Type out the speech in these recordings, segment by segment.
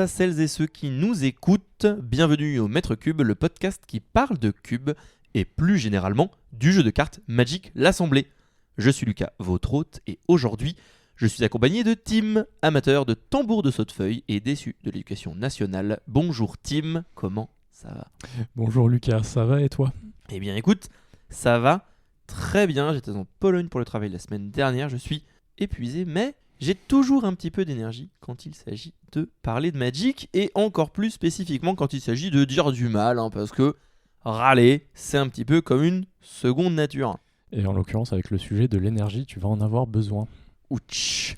à celles et ceux qui nous écoutent. Bienvenue au Maître Cube, le podcast qui parle de cubes et plus généralement du jeu de cartes Magic l'Assemblée. Je suis Lucas, votre hôte, et aujourd'hui, je suis accompagné de Tim, amateur de tambour de sautefeuille et déçu de l'éducation nationale. Bonjour Tim, comment ça va ? Bonjour Lucas, ça va et toi ? Eh bien écoute, ça va très bien. J'étais en Pologne pour le travail la semaine dernière, je suis épuisé, mais j'ai toujours un petit peu d'énergie quand il s'agit de parler de Magic, et encore plus spécifiquement quand il s'agit de dire du mal, parce que râler, c'est un petit peu comme une seconde nature. Et en l'occurrence, avec le sujet de l'énergie, tu vas en avoir besoin. Ouch.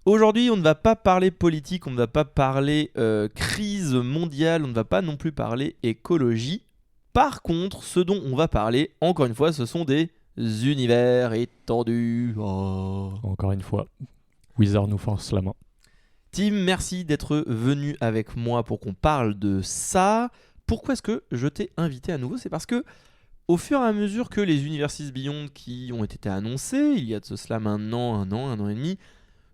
Aujourd'hui, on ne va pas parler politique, on ne va pas parler crise mondiale, on ne va pas non plus parler écologie. Par contre, ce dont on va parler, encore une fois, ce sont des univers étendus. Oh. Encore une fois, Wizard nous force la main. Tim, merci d'être venu avec moi pour qu'on parle de ça. Pourquoi est-ce que je t'ai invité à nouveau ? C'est parce que, au fur et à mesure que les Universes Beyond qui ont été annoncés, il y a de cela maintenant un an et demi,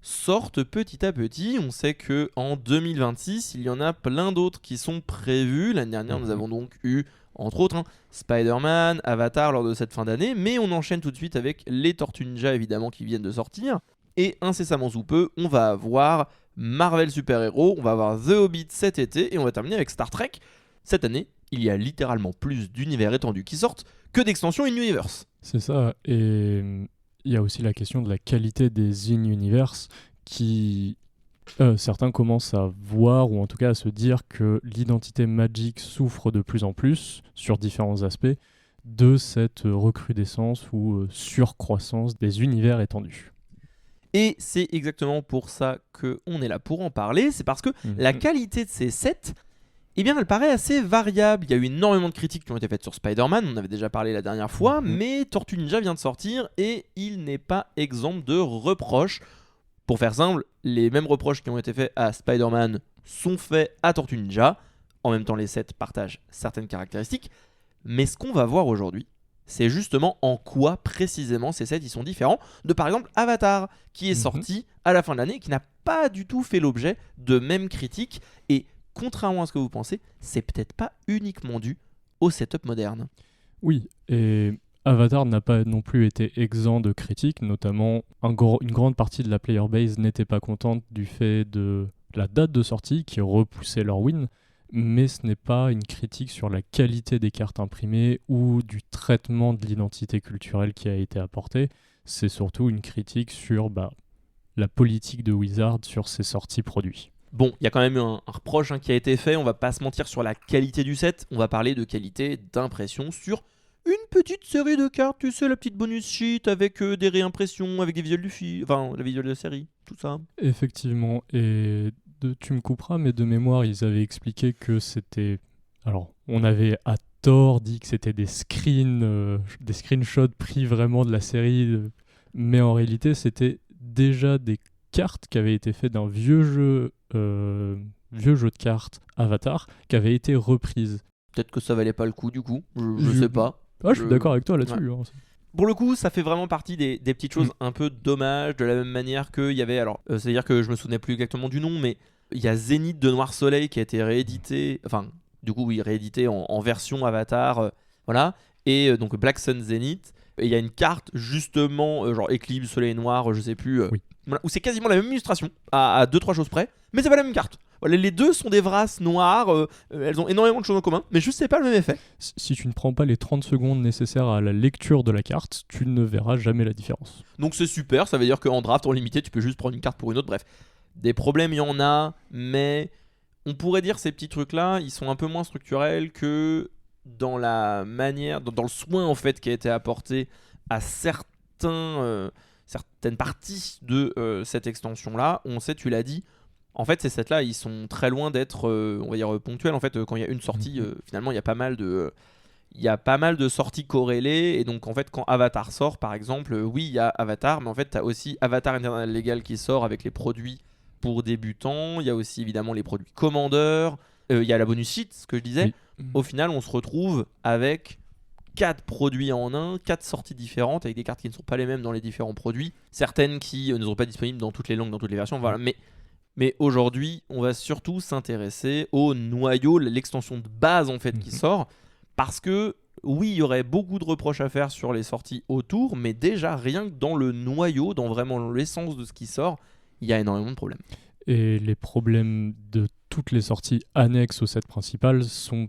sortent petit à petit. On sait qu'en 2026, il y en a plein d'autres qui sont prévus. L'année dernière, nous avons donc eu, entre autres, Spider-Man, Avatar lors de cette fin d'année, mais on enchaîne tout de suite avec les Tortues Ninja, évidemment, qui viennent de sortir. Et incessamment sous peu, on va avoir Marvel Super Hero, on va avoir The Hobbit cet été, et on va terminer avec Star Trek. Cette année, il y a littéralement plus d'univers étendus qui sortent que d'extensions in-universe. C'est ça, et il y a aussi la question de la qualité des in-universe qui... certains commencent à voir, ou en tout cas à se dire que l'identité Magic souffre de plus en plus, sur différents aspects, de cette recrudescence ou surcroissance des univers étendus. Et c'est exactement pour ça qu'on est là pour en parler. C'est parce que la qualité de ces sets, eh bien, elle paraît assez variable. Il y a eu énormément de critiques qui ont été faites sur Spider-Man, on en avait déjà parlé la dernière fois, mais Tortue Ninja vient de sortir et il n'est pas exempt de reproches. Pour faire simple, les mêmes reproches qui ont été faits à Spider-Man sont faits à Tortue Ninja. En même temps, les sets partagent certaines caractéristiques. Mais ce qu'on va voir aujourd'hui, c'est justement en quoi précisément ces sets ils sont différents de, par exemple, Avatar, qui est sorti à la fin de l'année et qui n'a pas du tout fait l'objet de mêmes critiques. Et contrairement à ce que vous pensez, c'est peut-être pas uniquement dû au setup moderne. Oui, et Avatar n'a pas non plus été exempt de critiques, notamment une grande partie de la player base n'était pas contente du fait de la date de sortie qui repoussait leur win, mais ce n'est pas une critique sur la qualité des cartes imprimées ou du traitement de l'identité culturelle qui a été apporté, c'est surtout une critique sur la politique de Wizard sur ses sorties produits. Bon, il y a quand même eu un reproche qui a été fait, on va pas se mentir sur la qualité du set, on va parler de qualité d'impression sur une petite série de cartes, tu sais, la petite bonus sheet avec des réimpressions, avec des visuels du film, enfin, la visuel de la série, tout ça. Effectivement, et tu me couperas, mais de mémoire, ils avaient expliqué que c'était... Alors, on avait à tort dit que c'était des screenshots pris vraiment de la série, mais en réalité, c'était déjà des cartes qui avaient été faites d'un vieux jeu de cartes Avatar, qui avait été reprise. Peut-être que ça valait pas le coup du coup, je sais pas. Ah, je suis d'accord avec toi là-dessus. Ouais. Pour le coup, ça fait vraiment partie des petites choses un peu dommages, de la même manière qu'il y avait, alors, c'est-à-dire que je me souvenais plus exactement du nom, mais il y a Zénith de Noir Soleil qui a été réédité, enfin, du coup, oui, réédité en version Avatar, voilà, et donc Black Sun Zenith, et il y a une carte, justement, genre Éclipse, Soleil Noir, je sais plus, voilà, où c'est quasiment la même illustration, à 2-3 choses près, mais c'est pas la même carte. Voilà, les deux sont des vrasses noires, elles ont énormément de choses en commun, mais juste c'est pas le même effet. Si tu ne prends pas les 30 secondes nécessaires à la lecture de la carte, tu ne verras jamais la différence. Donc c'est super, ça veut dire qu'en draft, en limité, tu peux juste prendre une carte pour une autre, bref. Des problèmes, il y en a, mais on pourrait dire ces petits trucs-là, ils sont un peu moins structurels que dans la manière, dans le soin en fait qui a été apporté à certaines parties de cette extension-là. On sait, tu l'as dit, en fait, ces sets-là, ils sont très loin d'être, on va dire, ponctuels. En fait, quand il y a une sortie, finalement, il y a pas mal de sorties corrélées. Et donc, en fait, quand Avatar sort, par exemple, oui, il y a Avatar, mais en fait, tu as aussi Avatar International Legal qui sort avec les produits pour débutants. Il y a aussi, évidemment, les produits commandeurs. Il y a la bonus sheet, ce que je disais. Oui. Au final, on se retrouve avec 4 produits en un, 4 sorties différentes, avec des cartes qui ne sont pas les mêmes dans les différents produits. Certaines qui ne sont pas disponibles dans toutes les langues, dans toutes les versions. Voilà, mais Mais aujourd'hui, on va surtout s'intéresser au noyau, l'extension de base en fait qui sort, parce que oui, il y aurait beaucoup de reproches à faire sur les sorties autour, mais déjà rien que dans le noyau, dans vraiment l'essence de ce qui sort, il y a énormément de problèmes. Et les problèmes de toutes les sorties annexes au set principal sont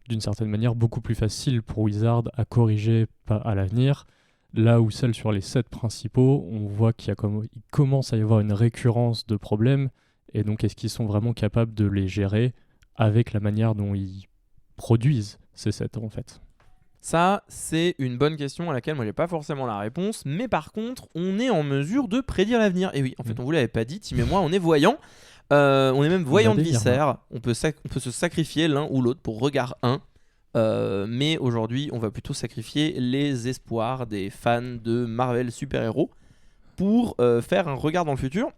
d'une certaine manière beaucoup plus faciles pour Wizard à corriger à l'avenir. Là où celles sur les sets principaux, on voit il commence à y avoir une récurrence de problèmes. Et donc, est-ce qu'ils sont vraiment capables de les gérer avec la manière dont ils produisent ces sets, en fait? Ça, c'est une bonne question à laquelle moi, j'ai pas forcément la réponse. Mais par contre, on est en mesure de prédire l'avenir. Et oui, en fait, on vous l'avait pas dit, Tim et moi, on est voyants. On est même voyants de viscères. On peut se sacrifier l'un ou l'autre pour regard 1. Mais aujourd'hui, on va plutôt sacrifier les espoirs des fans de Marvel super-héros pour faire un regard dans le futur.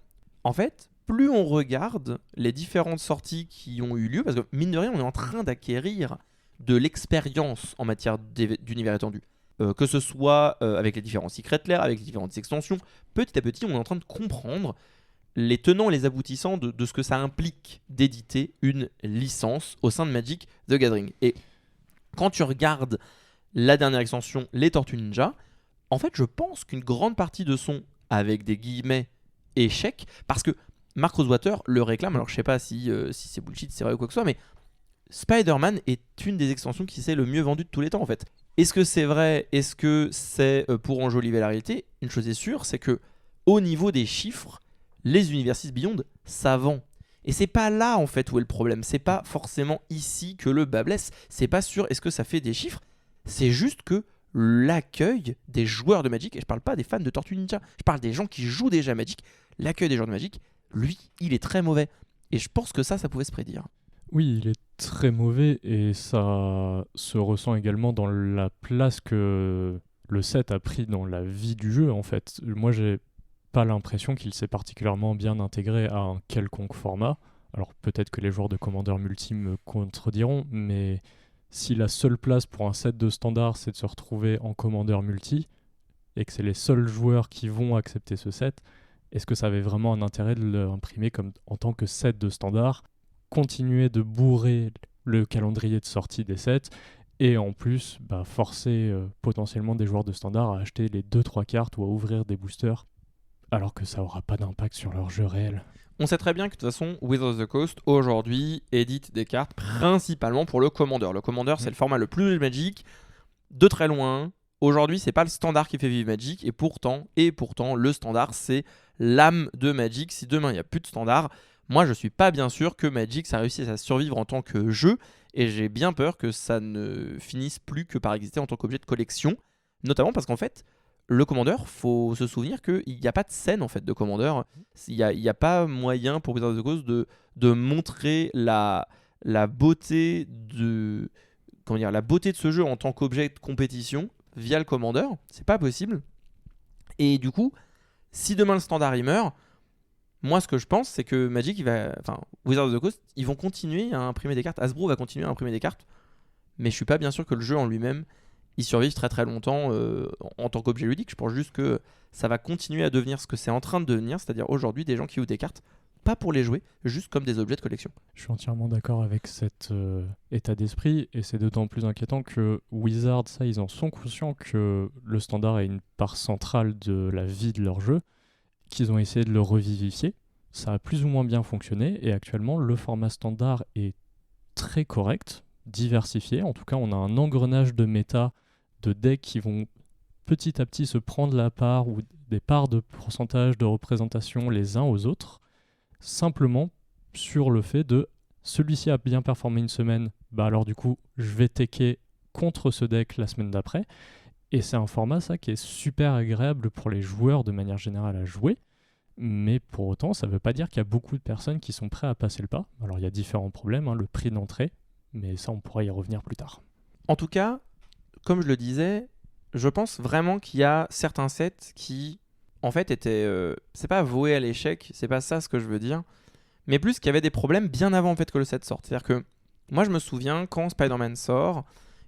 En fait, plus on regarde les différentes sorties qui ont eu lieu, parce que mine de rien, on est en train d'acquérir de l'expérience en matière d'univers étendu. Que ce soit avec les différents Secret Lair, avec les différentes extensions, petit à petit, on est en train de comprendre les tenants et les aboutissants de ce que ça implique d'éditer une licence au sein de Magic the Gathering. Et quand tu regardes la dernière extension, les Tortues Ninja, en fait, je pense qu'une grande partie de son, avec des guillemets, échec, parce que Mark Rosewater le réclame, alors je sais pas si c'est bullshit, c'est vrai ou quoi que ce soit, mais Spider-Man est une des extensions qui s'est le mieux vendue de tous les temps, en fait. Est-ce que c'est vrai? Est-ce que c'est pour enjoliver la réalité? Une chose est sûre, c'est que au niveau des chiffres, les Universes Beyond, ça vend. Et c'est pas là en fait où est le problème. C'est pas forcément ici que le bas blesse. C'est pas sûr est-ce que ça fait des chiffres. C'est juste que l'accueil des joueurs de Magic, et je parle pas des fans de Tortue Ninja, je parle des gens qui jouent déjà à Magic, l'accueil des joueurs de Magic, lui, il est très mauvais. Et je pense que ça pouvait se prédire. Oui, il est très mauvais et ça se ressent également dans la place que le set a pris dans la vie du jeu en fait. Moi, j'ai pas l'impression qu'il s'est particulièrement bien intégré à un quelconque format. Alors peut-être que les joueurs de Commander Multi me contrediront, mais si la seule place pour un set de standard c'est de se retrouver en Commander Multi et que c'est les seuls joueurs qui vont accepter ce set, est-ce que ça avait vraiment un intérêt de l'imprimer comme en tant que set de standard, continuer de bourrer le calendrier de sortie des sets et en plus forcer potentiellement des joueurs de standard à acheter les 2-3 cartes ou à ouvrir des boosters alors que ça n'aura pas d'impact sur leur jeu réel. On sait très bien que de toute façon, Wizards of the Coast, aujourd'hui, édite des cartes principalement pour le Commander. Le Commander, c'est le format le plus Magic, de très loin. Aujourd'hui, c'est pas le standard qui fait vivre Magic, et pourtant, le standard, c'est l'âme de Magic. Si demain, il n'y a plus de standard, moi, je suis pas bien sûr que Magic, ça réussisse à survivre en tant que jeu, et j'ai bien peur que ça ne finisse plus que par exister en tant qu'objet de collection, notamment parce qu'en fait, le Commander, faut se souvenir qu'il n'y a pas de scène en fait de Commander. Il n'y a pas moyen pour Wizards of the Coast de montrer la beauté de la beauté de ce jeu en tant qu'objet de compétition via le Commander. C'est pas possible. Et du coup, si demain le standard il meurt, moi ce que je pense c'est que Magic, Wizards of the Coast, ils vont continuer à imprimer des cartes. Hasbro va continuer à imprimer des cartes, mais je suis pas bien sûr que le jeu en lui-même ils survivent très très longtemps en tant qu'objet ludique. Je pense juste que ça va continuer à devenir ce que c'est en train de devenir, c'est-à-dire aujourd'hui des gens qui jouent des cartes, pas pour les jouer, juste comme des objets de collection. Je suis entièrement d'accord avec cet état d'esprit, et c'est d'autant plus inquiétant que Wizards, ça, ils en sont conscients que le standard est une part centrale de la vie de leur jeu, qu'ils ont essayé de le revivifier. Ça a plus ou moins bien fonctionné, et actuellement, le format standard est très correct, diversifié. En tout cas, on a un engrenage de méta de decks qui vont petit à petit se prendre la part ou des parts de pourcentage de représentation les uns aux autres, simplement sur le fait de celui-ci a bien performé une semaine, alors du coup je vais tecker contre ce deck la semaine d'après, et c'est un format ça qui est super agréable pour les joueurs de manière générale à jouer, mais pour autant ça ne veut pas dire qu'il y a beaucoup de personnes qui sont prêtes à passer le pas. Alors il y a différents problèmes, le prix d'entrée, mais ça on pourra y revenir plus tard. En tout cas, comme je le disais, je pense vraiment qu'il y a certains sets qui, en fait, étaient... c'est pas voué à l'échec, c'est pas ça ce que je veux dire, mais plus qu'il y avait des problèmes bien avant en fait, que le set sorte. C'est-à-dire que moi, je me souviens quand Spider-Man sort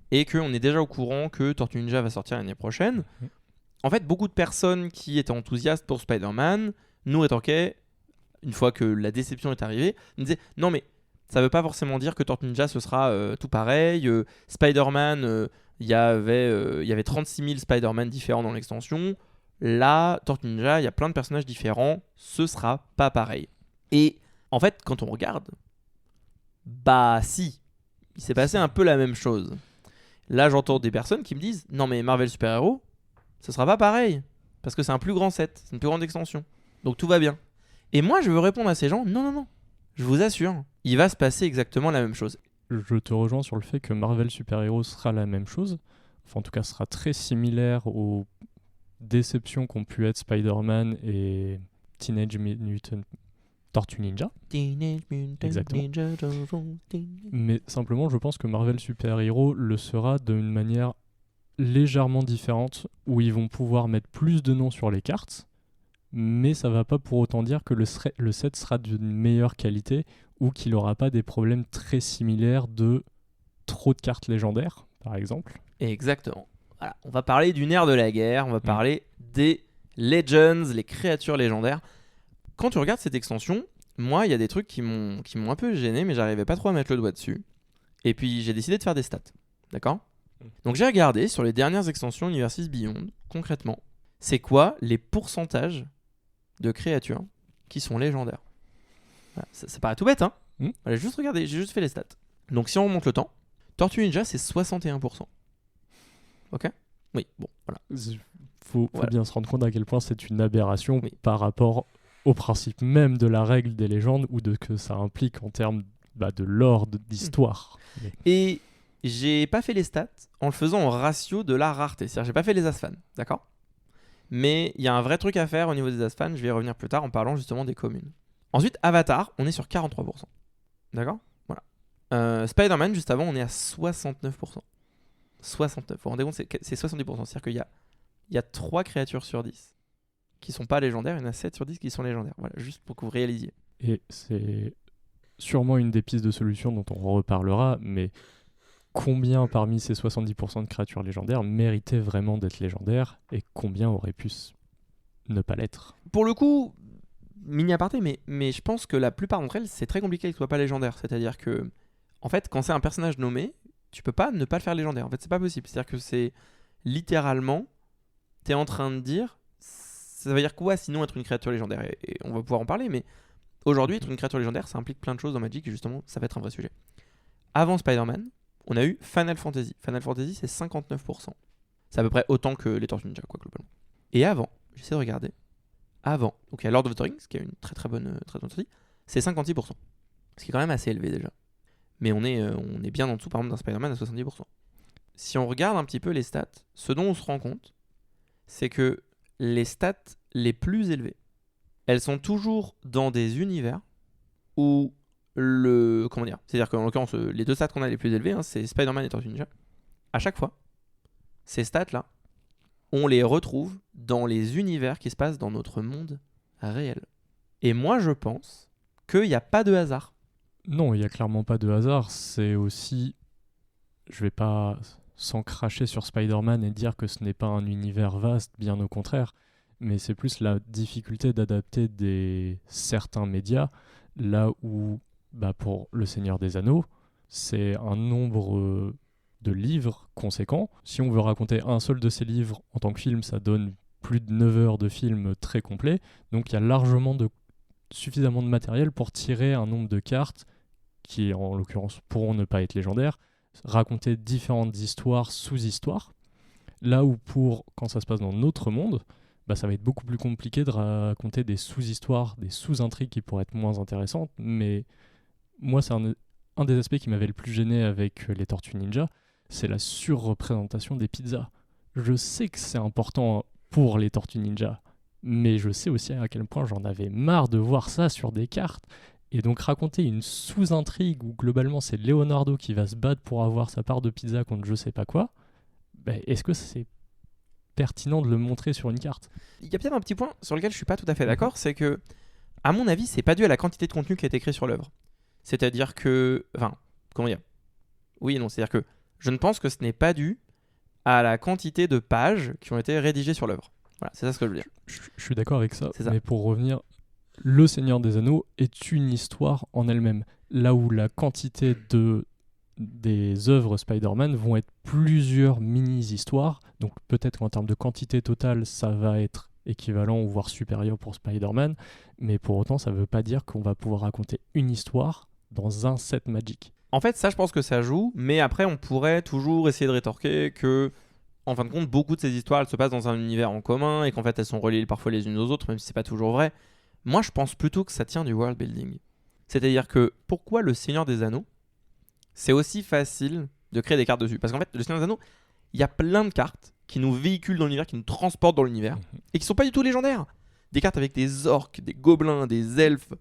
et qu'on est déjà au courant que Tortue Ninja va sortir l'année prochaine, en fait, beaucoup de personnes qui étaient enthousiastes pour Spider-Man nous rétorquaient une fois que la déception est arrivée, il me disait non mais ça veut pas forcément dire que Tortue Ninja ce sera tout pareil. Spider-Man, il y avait 36 000 Spider-Man différents dans l'extension. Là, Tortue Ninja, il y a plein de personnages différents, ce sera pas pareil. Et en fait, quand on regarde, bah si, il s'est passé un peu la même chose. Là, j'entends des personnes qui me disent non mais Marvel Super Hero, ce sera pas pareil parce que c'est un plus grand set, c'est une plus grande extension, donc tout va bien. Et moi, je veux répondre à ces gens non, je vous assure, il va se passer exactement la même chose. Je te rejoins sur le fait que Marvel Super Hero sera la même chose, enfin en tout cas sera très similaire aux déceptions qu'ont pu être Spider-Man et Teenage Mutant Tortue Ninja. Exactement. Mais simplement, je pense que Marvel Super Hero le sera d'une manière légèrement différente, où ils vont pouvoir mettre plus de noms sur les cartes, mais ça va pas pour autant dire que le set sera d'une meilleure qualité ou qu'il aura pas des problèmes très similaires de trop de cartes légendaires, par exemple. Exactement. Voilà. On va parler du nerf de la guerre, on va parler des Legends, les créatures légendaires. Quand tu regardes cette extension, moi, il y a des trucs qui m'ont un peu gêné, mais j'arrivais pas trop à mettre le doigt dessus. Et puis, j'ai décidé de faire des stats. D'accord ? Donc, j'ai regardé sur les dernières extensions Universes Beyond, concrètement, c'est quoi les pourcentages de créatures qui sont légendaires. Voilà. Ça paraît tout bête, hein ? Voilà, juste regarder, j'ai juste fait les stats. Donc, si on remonte le temps, Tortue Ninja, c'est 61%. Ok ? Oui, bon, voilà. Faut bien se rendre compte à quel point c'est une aberration par rapport au principe même de la règle des légendes ou de ce que ça implique en termes de lore, d'histoire. Et j'ai pas fait les stats en le faisant en ratio de la rareté. C'est-à-dire j'ai pas fait les Asfan, d'accord ? Mais il y a un vrai truc à faire au niveau des Asfan, je vais y revenir plus tard en parlant justement des communes. Ensuite, Avatar, on est sur 43%. D'accord ? Voilà. Spider-Man, juste avant, on est à 69%. 69%. Vous vous rendez compte, c'est 70%. C'est-à-dire qu'il y a 3 créatures sur 10 qui sont pas légendaires, il y en a 7 sur 10 qui sont légendaires. Voilà, juste pour que vous réalisiez. Et c'est sûrement une des pistes de solution dont on reparlera, mais combien parmi ces 70% de créatures légendaires méritaient vraiment d'être légendaires et combien auraient pu ne pas l'être ? Pour le coup, mini aparté, mais je pense que la plupart d'entre elles, c'est très compliqué qu'elles soient pas légendaires. C'est-à-dire que, en fait, quand c'est un personnage nommé, tu peux pas ne pas le faire légendaire. En fait, c'est pas possible. C'est-à-dire que c'est littéralement, t'es en train de dire, ça veut dire quoi sinon être une créature légendaire ? Et on va pouvoir en parler, mais aujourd'hui, être une créature légendaire, ça implique plein de choses dans Magic et justement, ça va être un vrai sujet. Avant Spider-Man, on a eu Final Fantasy. Final Fantasy, c'est 59%. C'est à peu près autant que les Tortues Ninja, quoi, globalement. Et avant, j'essaie de regarder. Avant, donc il y a Lord of the Rings, qui a une très bonne sortie, c'est 56%. Ce qui est quand même assez élevé déjà. Mais on est bien en dessous, par exemple, d'un Spider-Man à 70%. Si on regarde un petit peu les stats, ce dont on se rend compte, c'est que les stats les plus élevées, elles sont toujours dans des univers où c'est-à-dire qu'en l'occurrence, les deux stats qu'on a les plus élevés, c'est Spider-Man et Tortue Ninja. À chaque fois, ces stats-là, on les retrouve dans les univers qui se passent dans notre monde réel. Et moi, je pense qu'il n'y a pas de hasard. Non, il n'y a clairement pas de hasard. C'est aussi... Je vais pas s'en cracher sur Spider-Man et dire que ce n'est pas un univers vaste, bien au contraire. Mais c'est plus la difficulté d'adapter certains médias, là où, pour Le Seigneur des Anneaux, c'est un nombre de livres conséquent. Si on veut raconter un seul de ces livres en tant que film, ça donne plus de 9 heures de film très complet. Donc il y a largement suffisamment de matériel pour tirer un nombre de cartes qui, en l'occurrence, pourront ne pas être légendaires, raconter différentes histoires, sous-histoires. Là où quand ça se passe dans notre monde, ça va être beaucoup plus compliqué de raconter des sous-histoires, des sous-intrigues qui pourraient être moins intéressantes. Mais moi, c'est un des aspects qui m'avait le plus gêné avec les Tortues Ninja, c'est la surreprésentation des pizzas. Je sais que c'est important pour les Tortues Ninja, mais je sais aussi à quel point j'en avais marre de voir ça sur des cartes. Et donc raconter une sous-intrigue où globalement c'est Leonardo qui va se battre pour avoir sa part de pizza contre je sais pas quoi, est-ce que c'est pertinent de le montrer sur une carte ? Il y a peut-être un petit point sur lequel je suis pas tout à fait d'accord, c'est que, à mon avis, c'est pas dû à la quantité de contenu qui a été créé sur l'œuvre. C'est-à-dire que... Enfin, comment dire ? Oui et non, c'est-à-dire que je ne pense que ce n'est pas dû à la quantité de pages qui ont été rédigées sur l'œuvre. Voilà, c'est ça ce que je veux dire. Je suis d'accord avec ça, mais pour revenir Le Seigneur des Anneaux est une histoire en elle-même. Là où la quantité des œuvres Spider-Man vont être plusieurs mini-histoires, donc peut-être qu'en termes de quantité totale, ça va être équivalent ou voire supérieur pour Spider-Man, mais pour autant, ça ne veut pas dire qu'on va pouvoir raconter une histoire dans un set Magic. En fait, ça, je pense que ça joue, mais après, on pourrait toujours essayer de rétorquer que, en fin de compte, beaucoup de ces histoires, elles se passent dans un univers en commun et qu'en fait, elles sont reliées parfois les unes aux autres, même si c'est pas toujours vrai. Moi, je pense plutôt que ça tient du world building. C'est-à-dire que pourquoi le Seigneur des Anneaux, c'est aussi facile de créer des cartes dessus. Parce qu'en fait, le Seigneur des Anneaux, il y a plein de cartes qui nous véhiculent dans l'univers, qui nous transportent dans l'univers, et qui sont pas du tout légendaires. Des cartes avec des orques, des gobelins, des elfes.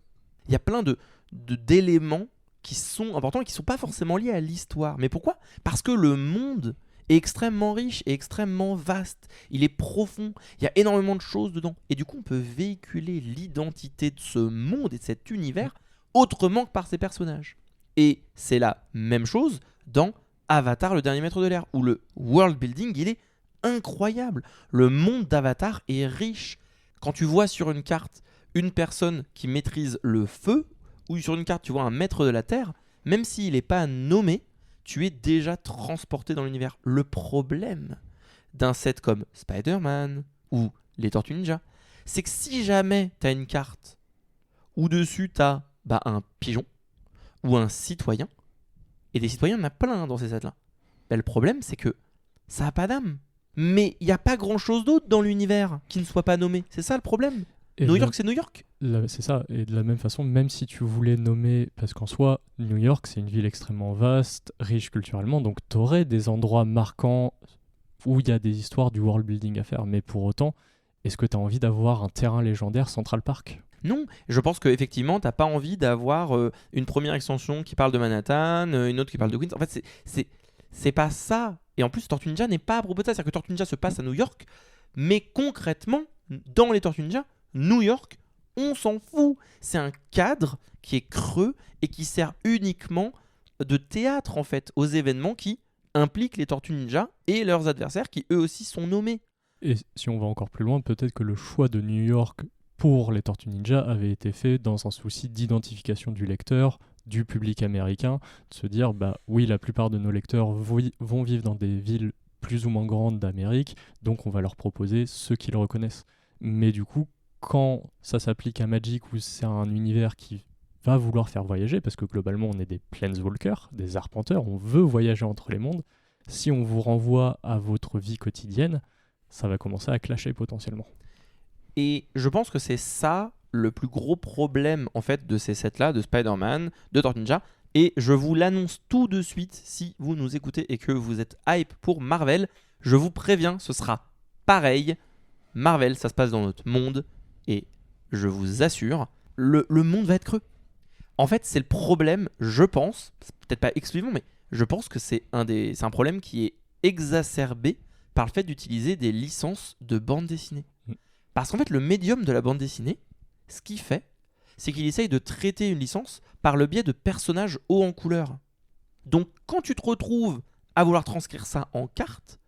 Il y a plein d'éléments qui sont importants et qui sont pas forcément liés à l'histoire. Mais pourquoi ? Parce que le monde est extrêmement riche et extrêmement vaste. Il est profond. Il y a énormément de choses dedans. Et du coup, on peut véhiculer l'identité de ce monde et de cet univers autrement que par ses personnages. Et c'est la même chose dans Avatar, le dernier maître de l'air, où le world building, il est incroyable. Le monde d'Avatar est riche. Quand tu vois sur une carte une personne qui maîtrise le feu, ou sur une carte tu vois un maître de la terre, même s'il n'est pas nommé, tu es déjà transporté dans l'univers. Le problème d'un set comme Spider-Man ou les Tortues Ninja, c'est que si jamais tu as une carte où dessus tu as un pigeon ou un citoyen, et des citoyens, il y en a plein dans ces sets-là, le problème c'est que ça n'a pas d'âme. Mais il n'y a pas grand-chose d'autre dans l'univers qui ne soit pas nommé. C'est ça le problème. Et New York, c'est New York. C'est ça, et de la même façon, même si tu voulais nommer, parce qu'en soi, New York, c'est une ville extrêmement vaste, riche culturellement, donc tu aurais des endroits marquants où il y a des histoires du world building à faire, mais pour autant, est-ce que tu as envie d'avoir un terrain légendaire Central Park ? Non, je pense qu'effectivement, t'as pas envie d'avoir une première extension qui parle de Manhattan, une autre qui parle de Queens. En fait, c'est pas ça. Et en plus, Tortue Ninja n'est pas à propos de ça. C'est-à-dire que Tortue Ninja se passe à New York, mais concrètement, dans les Tortues Ninja, New York, on s'en fout. C'est un cadre qui est creux et qui sert uniquement de théâtre, en fait, aux événements qui impliquent les Tortues Ninja et leurs adversaires qui, eux aussi, sont nommés. Et si on va encore plus loin, peut-être que le choix de New York pour les Tortues Ninja avait été fait dans un souci d'identification du lecteur, du public américain, de se dire, oui, la plupart de nos lecteurs vont vivre dans des villes plus ou moins grandes d'Amérique, donc on va leur proposer ceux qu'ils reconnaissent. Mais du coup, quand ça s'applique à Magic, où c'est un univers qui va vouloir faire voyager, parce que globalement on est des planeswalkers, des arpenteurs, on veut voyager entre les mondes, si on vous renvoie à votre vie quotidienne, ça va commencer à clasher potentiellement. Et je pense que c'est ça le plus gros problème en fait de ces sets-là, de Spider-Man, de Tortue Ninja. Et je vous l'annonce tout de suite, si vous nous écoutez et que vous êtes hype pour Marvel, je vous préviens, ce sera pareil. Marvel, ça se passe dans notre monde, et je vous assure, le monde va être creux. En fait, c'est le problème, je pense, peut-être pas exclusivement, mais je pense que c'est un problème qui est exacerbé par le fait d'utiliser des licences de bande dessinée. Parce qu'en fait, le médium de la bande dessinée, ce qu'il fait, c'est qu'il essaye de traiter une licence par le biais de personnages hauts en couleur. Donc, quand tu te retrouves à vouloir transcrire ça en carte,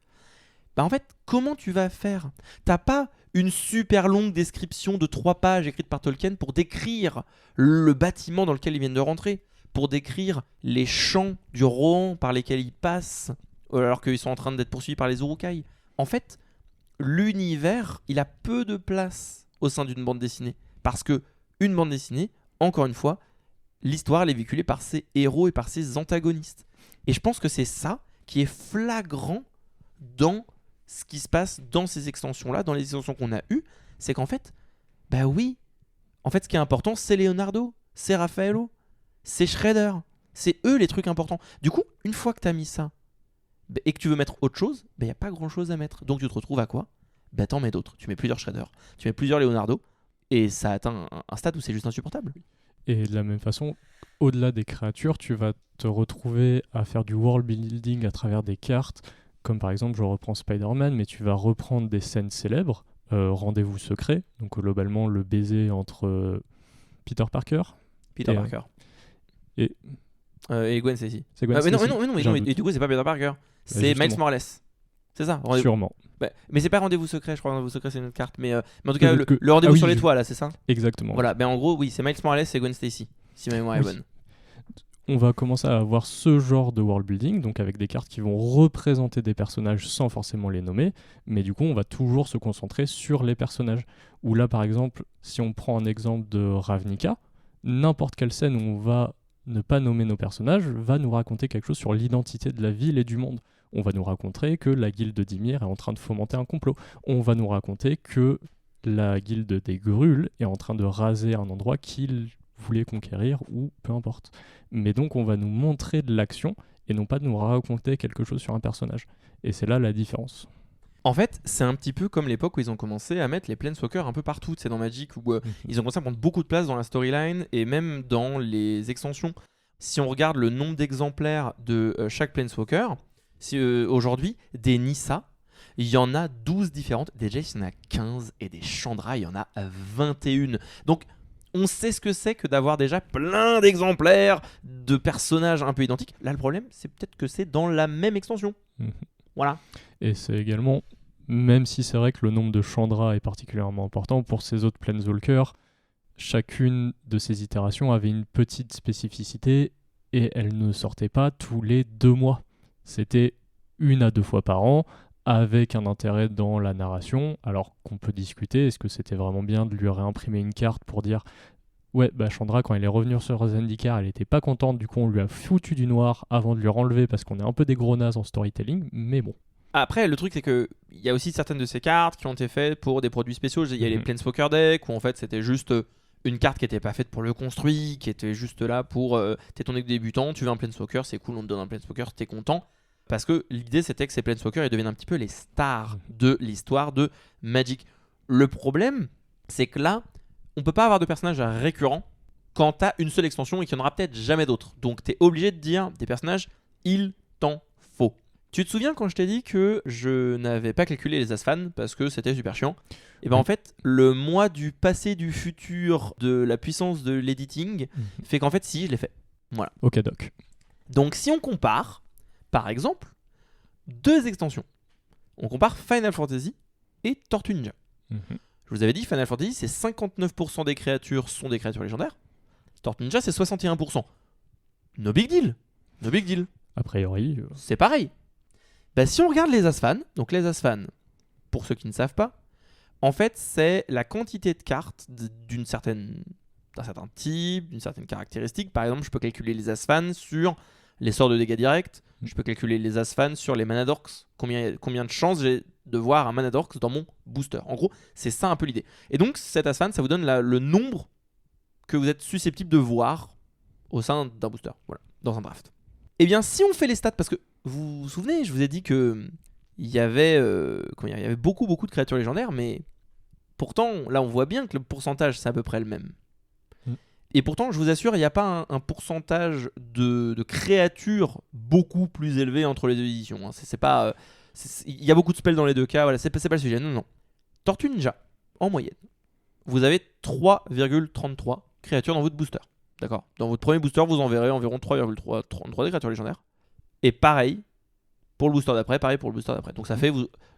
en fait, comment tu vas faire ? T'as pas une super longue description de 3 pages écrite par Tolkien pour décrire le bâtiment dans lequel ils viennent de rentrer, pour décrire les champs du Rohan par lesquels ils passent, alors qu'ils sont en train d'être poursuivis par les Uruk-hai. En fait, l'univers, il a peu de place au sein d'une bande dessinée. Parce que une bande dessinée, encore une fois, l'histoire elle est véhiculée par ses héros et par ses antagonistes. Et je pense que c'est ça qui est flagrant dans ce qui se passe dans ces extensions-là, dans les extensions qu'on a eues. C'est qu'en fait, oui, en fait ce qui est important, c'est Leonardo, c'est Raffaello, c'est Shredder. C'est eux les trucs importants. Du coup, une fois que tu as mis ça, et que tu veux mettre autre chose, il n'y a pas grand chose à mettre. Donc tu te retrouves à quoi ? T'en mets d'autres. Tu mets plusieurs Shredder, tu mets plusieurs Leonardo, et ça atteint un stade où c'est juste insupportable. Et de la même façon, au-delà des créatures, tu vas te retrouver à faire du world building à travers des cartes, comme par exemple, je reprends Spider-Man, mais tu vas reprendre des scènes célèbres, Rendez-vous secret, donc globalement le baiser entre Peter Parker et Gwen Stacy. C'est Gwen mais Stacy. non, et du coup c'est pas Peter Parker, c'est Miles Morales. C'est ça. Sûrement. Mais c'est pas rendez-vous secret, je crois. Rendez-vous secret, c'est une autre carte. Mais en tout cas, Que- le rendez-vous oui, sur les toits, là, c'est ça. Exactement. Voilà. En gros, oui, c'est Miles Morales et Gwen Stacy, si ma mémoire est Oui. bonne. On va commencer à avoir ce genre de world building, donc avec des cartes qui vont représenter des personnages sans forcément les nommer, mais du coup on va toujours se concentrer sur les personnages. Ou là par exemple, si on prend un exemple de Ravnica, n'importe quelle scène où on va ne pas nommer nos personnages va nous raconter quelque chose sur l'identité de la ville et du monde. On va nous raconter que la guilde d'Ymir est en train de fomenter un complot. On va nous raconter que la guilde des Gruul est en train de raser un endroit qu'ils voulaient conquérir ou peu importe. Mais donc on va nous montrer de l'action et non pas nous raconter quelque chose sur un personnage. Et c'est là la différence. En fait, c'est un petit peu comme l'époque où ils ont commencé à mettre les Planeswalkers un peu partout. C'est dans Magic où ils ont commencé à prendre beaucoup de place dans la storyline et même dans les extensions. Si on regarde le nombre d'exemplaires de chaque Planeswalker, aujourd'hui, des Nissa, il y en a 12 différentes. Des Jace, il y en a 15 et des Chandra, il y en a 21. Donc, on sait ce que c'est que d'avoir déjà plein d'exemplaires de personnages un peu identiques. Là, le problème, c'est peut-être que c'est dans la même extension. Voilà. Et c'est également, même si c'est vrai que le nombre de Chandra est particulièrement important, pour ces autres Planeswalkers, chacune de ces itérations avait une petite spécificité et elle ne sortait pas tous les 2 mois. C'était 1 à 2 fois par an, avec un intérêt dans la narration, alors qu'on peut discuter, est-ce que c'était vraiment bien de lui réimprimer une carte pour dire ouais, bah Chandra, quand elle est revenue sur Zendikar, elle était pas contente, du coup on lui a foutu du noir avant de lui renlever parce qu'on est un peu des gros nazes en storytelling, mais bon. Après, le truc, c'est qu'il y a aussi certaines de ces cartes qui ont été faites pour des produits spéciaux. Il y a les Planeswalker Deck où en fait c'était juste une carte qui n'était pas faite pour le construit, qui était juste là pour t'es ton débutant, tu veux un Planeswalker, c'est cool, on te donne un Planeswalker, t'es content. Parce que l'idée c'était que ces Planeswalkers ils deviennent un petit peu les stars de l'histoire de Magic. Le problème, c'est que là, on peut pas avoir de personnages récurrents quand t'as une seule extension et qu'il n'y en aura peut-être jamais d'autres. Donc t'es obligé de dire des personnages, il t'en faut. Tu te souviens quand je t'ai dit que je n'avais pas calculé les Asfan parce que c'était super chiant? Et ben en fait, le mois du passé, du futur, de la puissance de l'editing fait qu'en fait, si, je l'ai fait. Voilà. Ok, doc. Donc si on compare, par exemple, 2 extensions. On compare Final Fantasy et Tortue Ninja. Je vous avais dit, Final Fantasy, c'est 59% des créatures sont des créatures légendaires. Tortue Ninja, c'est 61%. No big deal. No big deal. A priori. C'est pareil. Bah, si on regarde les Asfan, donc les Asfan, pour ceux qui ne savent pas, en fait, c'est la quantité de cartes d'un certain type, d'une certaine caractéristique. Par exemple, je peux calculer les Asfan sur les sorts de dégâts directs. Je peux calculer les Asfan sur les Manadorks. Combien de chances j'ai de voir un Manadorks dans mon booster. En gros, c'est ça un peu l'idée. Et donc, cet Asfan, ça vous donne le nombre que vous êtes susceptible de voir au sein d'un booster. Voilà, dans un draft. Et bien, si on fait les stats, parce que vous vous souvenez, je vous ai dit que il y avait beaucoup de créatures légendaires, mais pourtant, là, on voit bien que le pourcentage, c'est à peu près le même. Et pourtant, je vous assure, il n'y a pas un pourcentage de créatures beaucoup plus élevé entre les deux éditions. Hein. C'est pas, il y a beaucoup de spells dans les deux cas, voilà, c'est pas le sujet. Non. Tortue Ninja, en moyenne, vous avez 3,33 créatures dans votre booster. D'accord. Dans votre premier booster, vous en verrez environ 3,33 des créatures légendaires. Et pareil pour le booster d'après, Donc ça fait,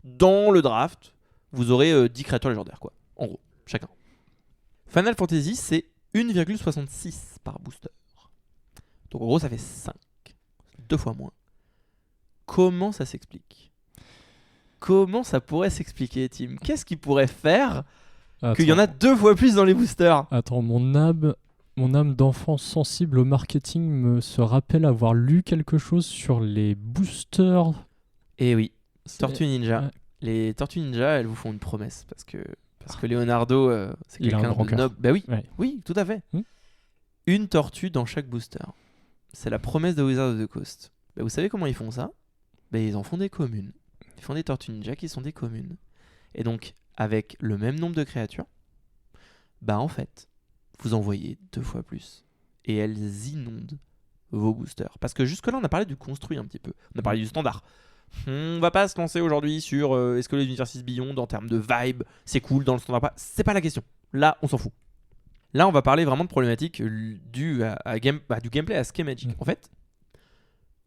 dans le draft, vous aurez 10 créatures légendaires, quoi. En gros, chacun. Final Fantasy, c'est 1,66 par booster. Donc en gros, ça fait 5. 2 fois moins. Comment ça s'explique? Comment ça pourrait s'expliquer, Tim? Qu'est-ce qui pourrait faire qu'il y en a 2 fois plus dans les boosters? Attends, mon âme d'enfant sensible au marketing me se rappelle avoir lu quelque chose sur les boosters. Eh oui, Tortue Ninja. Ouais. Les Tortues Ninja, elles vous font une promesse parce que Leonardo, c'est quelqu'un de noble. Bah oui, ouais. Oui, tout à fait. Une tortue dans chaque booster. C'est la promesse de Wizards of the Coast. Bah, vous savez comment ils font ça? Bah, ils en font des communes. Ils font des Tortues Ninja qui sont des communes. Et donc, avec le même nombre de créatures, bah en fait, vous en voyez 2 fois plus. Et elles inondent vos boosters. Parce que jusque-là, on a parlé du construit un petit peu. On a parlé du standard. On va pas se lancer aujourd'hui sur est-ce que les Universes Beyond en termes de vibe, c'est cool dans le standard pas. C'est pas la question. Là, on s'en fout. Là, on va parler vraiment de problématiques dues du gameplay à Schemagic. En fait,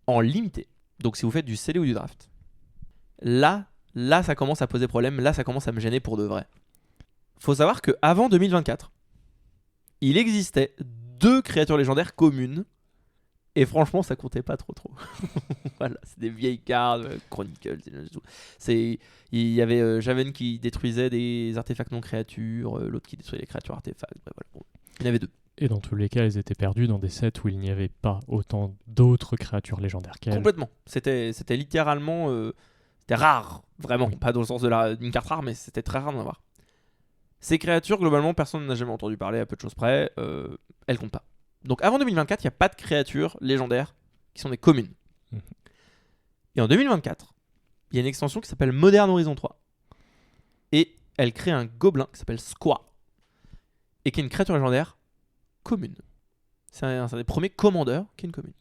en limité, donc si vous faites du scellé ou du draft, là, ça commence à poser problème. Là, ça commence à me gêner pour de vrai. Faut savoir qu'avant 2024, il existait 2 créatures légendaires communes. Et franchement, ça comptait pas trop. Voilà, c'est des vieilles cartes, Chronicles, tout. Il y avait Javen qui détruisait des artefacts non créatures, l'autre qui détruisait les créatures artefacts. Bref, voilà. Bon, il y en avait 2. Et dans tous les cas, elles étaient perdues dans des sets où il n'y avait pas autant d'autres créatures légendaires qu'elles. Complètement. C'était littéralement... c'était rare, vraiment. Oui. Pas dans le sens d'une carte rare, mais c'était très rare d'en avoir. Ces créatures, globalement, personne n'a jamais entendu parler, à peu de choses près. Elles comptent pas. Donc avant 2024, il n'y a pas de créatures légendaires qui sont des communes. Et en 2024, il y a une extension qui s'appelle Modern Horizon 3. Et elle crée un gobelin qui s'appelle Squaw. Et qui est une créature légendaire commune. C'est un des premiers commandeurs qui est une commune.